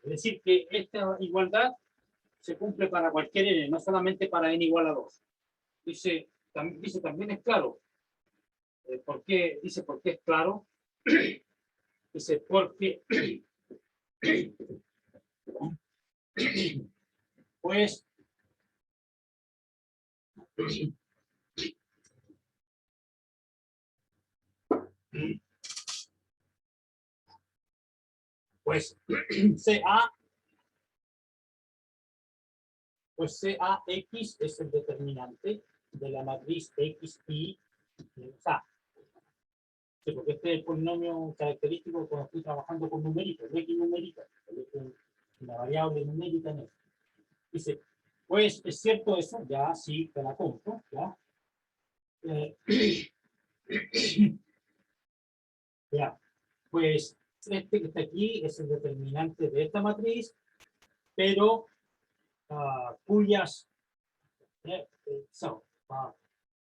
es decir, que esta igualdad se cumple para cualquier n, no solamente para n igual a 2. Dice también es claro. ¿Por qué? Dice, ¿por qué es claro? Dice, porque pues CAX es el determinante de la matriz XY menos A. Sí, porque este es el polinomio característico cuando estoy trabajando con numérica, no X numérica, la variable numérica en esto. Dice, pues es cierto eso, ya sí, te la compro, ya. Ya, pues este que está aquí es el determinante de esta matriz, pero cuyas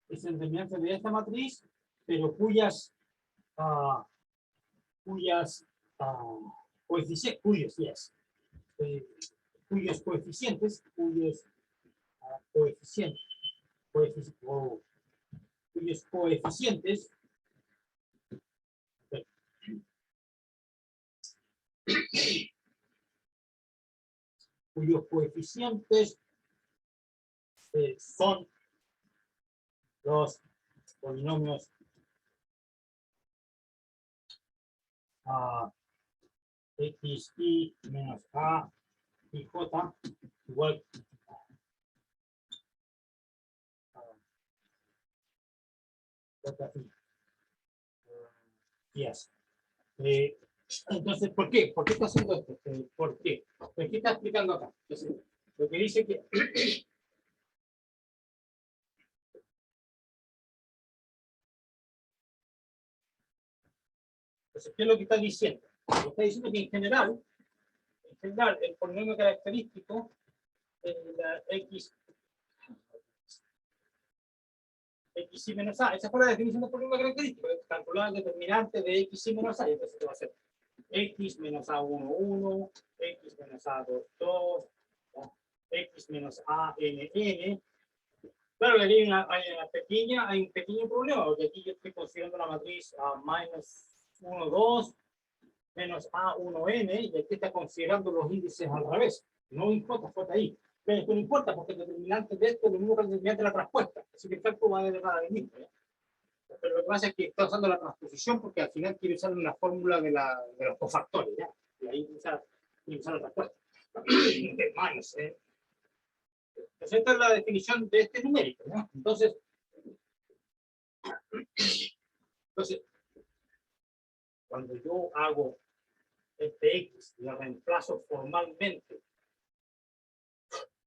es el determinante de esta matriz, pero cuyos coeficientes, cuyos coeficientes, cuyos coeficientes son los polinomios x, y menos a y j igual yes. Entonces, ¿por qué? ¿Por qué está haciendo esto? ¿Por qué? ¿Qué está explicando acá? Entonces, lo que dice que entonces, ¿qué es lo que está diciendo? Está diciendo que en general, el polinomio característico la x y menos a, esa fue la definición del polinomio característico, calcular el determinante de x y menos a, y entonces va a ser x menos a1, 1, x menos a2, 2, x menos a n, n. Claro que aquí hay un pequeño problema, porque aquí yo estoy considerando la matriz menos 1, 2, menos A1N, y aquí está considerando los índices al revés. No importa, fue ahí. Pero esto no importa, porque el determinante de esto es lo mismo que el determinante de la traspuesta. Así que el cálculo va a derivar al mismo. Pero lo que pasa es que está usando la transposición porque al final quiere usar una fórmula de los cofactores. ¿Ya? Y ahí usar la traspuesta. Entonces, esta es la definición de este numérico. ¿No? Entonces, cuando yo hago este X, lo reemplazo formalmente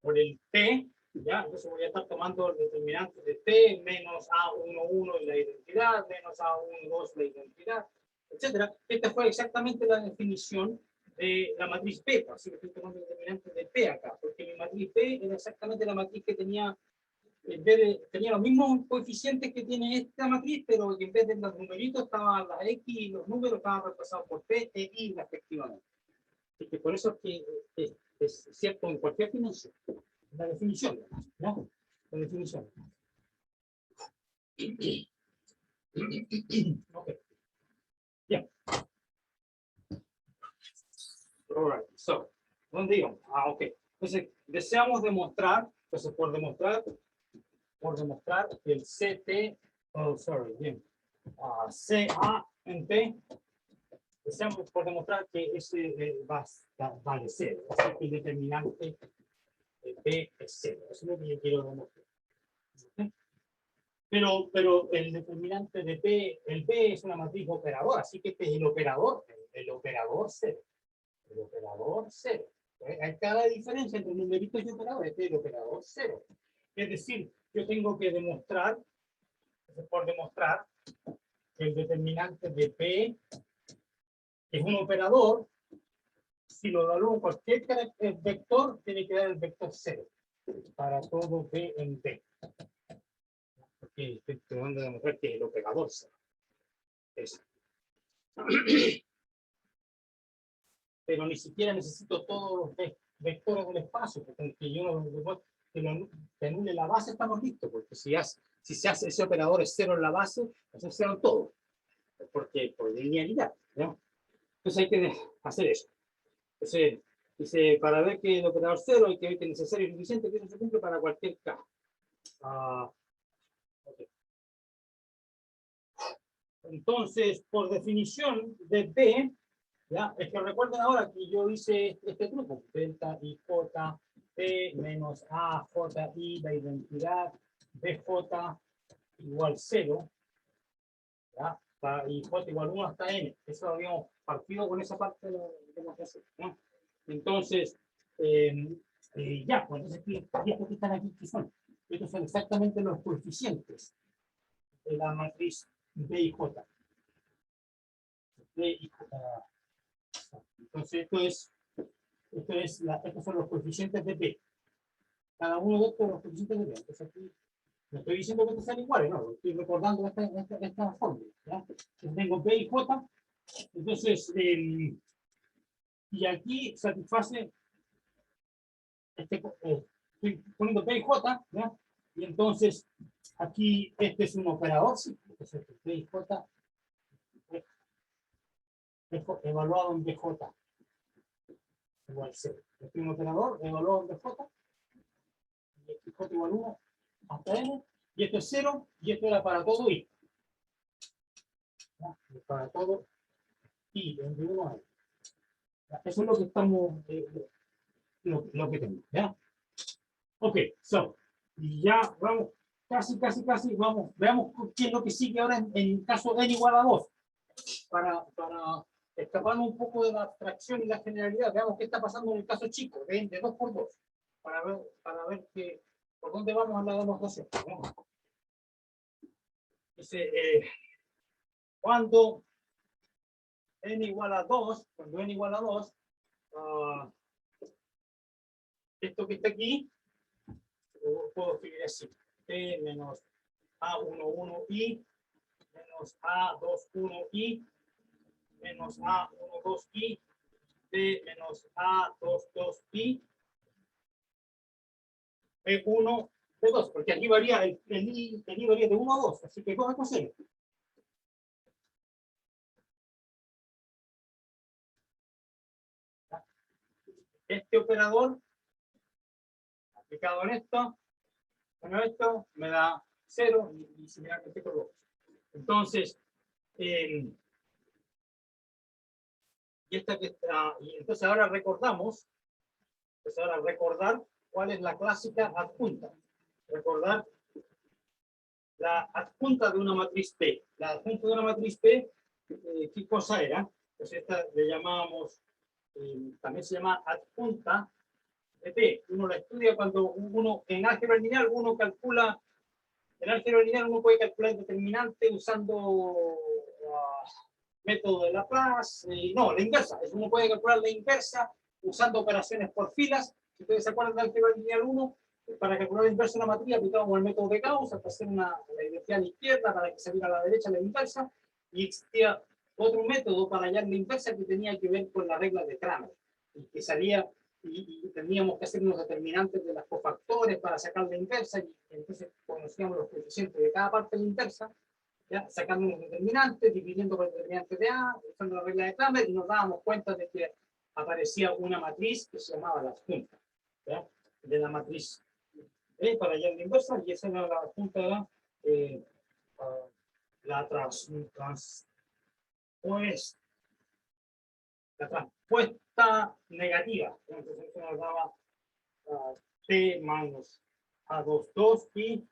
por el T, ¿ya? Entonces voy a estar tomando el determinante de T menos A11 y la identidad, menos A12 la identidad, etcétera. Esta fue exactamente la definición de la matriz beta, así que estoy tomando el determinante de P acá, porque mi matriz P era exactamente la matriz que tenía en vez de, tenía los mismos coeficientes que tiene esta matriz, pero en vez de los numeritos estaban las X y los números estaban reemplazados por P e Y respectivamente. Así que por eso es que es cierto en cualquier dimensión. La definición, ¿no? La definición. Okay. Yeah. All right. So, ¿dónde íbamos? Ok. Entonces, deseamos demostrar, entonces por demostrar que el CT, oh, sorry, bien, CA en T, deseamos por demostrar que ese vale 0, así que el determinante de P es 0, eso es lo que yo quiero demostrar. ¿Okay? Pero el determinante de P, el P es una matriz operadora, así que este es el operador 0. El operador 0. Hay cada diferencia entre numeritos y operadores, este es el operador 0. Es decir, yo tengo que demostrar, por demostrar, que el determinante de P es un operador. Si lo evalúo cualquier vector, tiene que dar el vector 0 para todo P en P. Porque estoy tratando de demostrar que el operador 0 es. Pero ni siquiera necesito todos los vectores del espacio, porque yo no que anule la base estamos listos, porque si se hace ese operador es 0 en la base, entonces 0 en todo, porque por linealidad, ¿no? Entonces hay que hacer eso. Entonces, dice, para ver que el operador 0 hay que ver que es necesario y suficiente, que eso se cumple para cualquier K. Okay. Entonces, por definición de P, ¿ya? Es que recuerden ahora que yo hice este truco, delta y j, P menos A, J, I, la identidad, BJ igual 0, ¿ya? Y J igual 1 hasta N. Eso habíamos partido con esa parte de la demostración, ¿no? Entonces, ya, pues entonces, estos que están aquí, ¿qué son? Estos son exactamente los coeficientes de la matriz B y J. B y J. Entonces, estos son los coeficientes de P. Cada uno de estos los coeficientes de P. Entonces, aquí no estoy diciendo que estos sean iguales, no, estoy recordando esta fórmula. Entonces, tengo P y J. Entonces, y aquí satisface, estoy poniendo P y J, ¿ya? Y entonces, aquí este es un operador, sí, entonces P y J evaluado en BJ igual 0. Este es un operador evaluado en BJ, y J igual 1 hasta N, y esto es 0, y esto era para todo I. ¿Ya? Para todo I, de 1 a N. Eso es lo que estamos, lo que tenemos, ¿ya? Ok, so, ya vamos, casi, vamos, veamos qué es lo que sigue ahora en caso N igual a 2. Para escaparnos un poco de la abstracción y la generalidad, veamos qué está pasando en el caso chico, de 2 por 2, para ver por dónde vamos a la demostración, ¿no? Dice, cuando n igual a 2, esto que está aquí, lo puedo escribir así, P menos A11i menos A21i menos A12i, P menos A22i, P1, P2, porque aquí varía, el I varía de 1 a 2, así que coge coseno. Este operador, aplicado en esto, bueno, esto me da 0 y similarmente con 2. Entonces, y entonces ahora recordamos, recordar cuál es la clásica adjunta. Recordar la adjunta de una matriz P. La adjunta de una matriz P, ¿qué cosa era? Pues esta le llamábamos, también se llama adjunta de P. Uno la estudia cuando uno, en álgebra lineal, uno calcula, en álgebra lineal uno puede calcular el determinante usando método de Laplace, no, la inversa, uno puede calcular la inversa usando operaciones por filas. Si ustedes se acuerdan de álgebra lineal 1, Para calcular la inversa de una matriz aplicábamos el método de Gauss, para hacer la identidad a la izquierda, para que saliera a la derecha la inversa, y existía otro método para hallar la inversa que tenía que ver con la regla de Cramer, y que salía, y teníamos que hacer unos determinantes de los cofactores para sacar la inversa, y entonces conocíamos los coeficientes de cada parte de la inversa, ¿ya? Sacando unos determinantes, dividiendo por el determinante de A, usando la regla de Cramer, y nos dábamos cuenta de que aparecía una matriz que se llamaba la adjunta, ¿ya? De la matriz para hallar la inversa, y esa era la adjunta, era la transpuesta negativa. Entonces eso nos daba T menos A22 y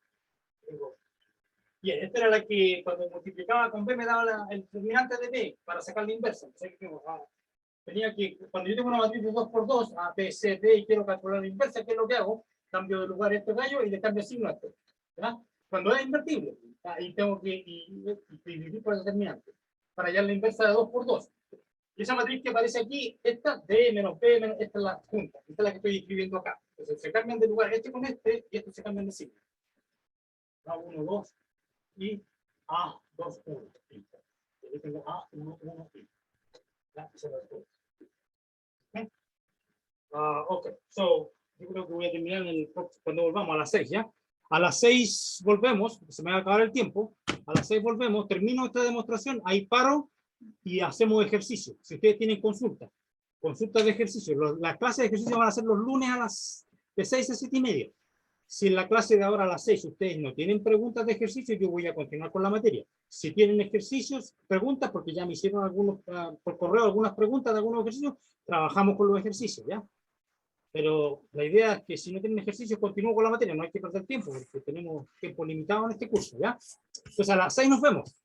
bien, esta era la que cuando multiplicaba con B me daba el determinante de B para sacar la inversa. Entonces, tenía que, cuando yo tengo una matriz de 2 por 2, A, B, C, D, y quiero calcular la inversa, ¿qué es lo que hago? Cambio de lugar este gallo y le cambio signo a esto. ¿Ya? Cuando es invertible, ahí tengo que dividir por el determinante para hallar la inversa de 2 por 2. Y esa matriz que aparece aquí, esta, D menos B menos, esta es la junta. Esta es la que estoy escribiendo acá. Entonces se cambian de lugar este con este y estos se cambian de signo. A1, 2 y A2, 1. Aquí tengo A1, 1 y ya, esa es la respuesta. Ok, so, yo creo que voy a terminar cuando volvamos a las 6, ¿ya? A las 6 volvemos, se me va a acabar el tiempo. A las 6 volvemos, termino esta demostración, ahí paro y hacemos ejercicio. Si ustedes tienen consultas de ejercicio, las clases de ejercicio van a ser los lunes de 6 a 7 y media. Si en la clase de ahora a las 6 ustedes no tienen preguntas de ejercicio, yo voy a continuar con la materia. Si tienen ejercicios, preguntas, porque ya me hicieron algunos por correo algunas preguntas de algunos ejercicios, trabajamos con los ejercicios, ¿ya? Pero la idea es que si no tienen ejercicios, continúo con la materia, no hay que perder tiempo, porque tenemos tiempo limitado en este curso, ¿ya? Entonces a las 6 nos vemos.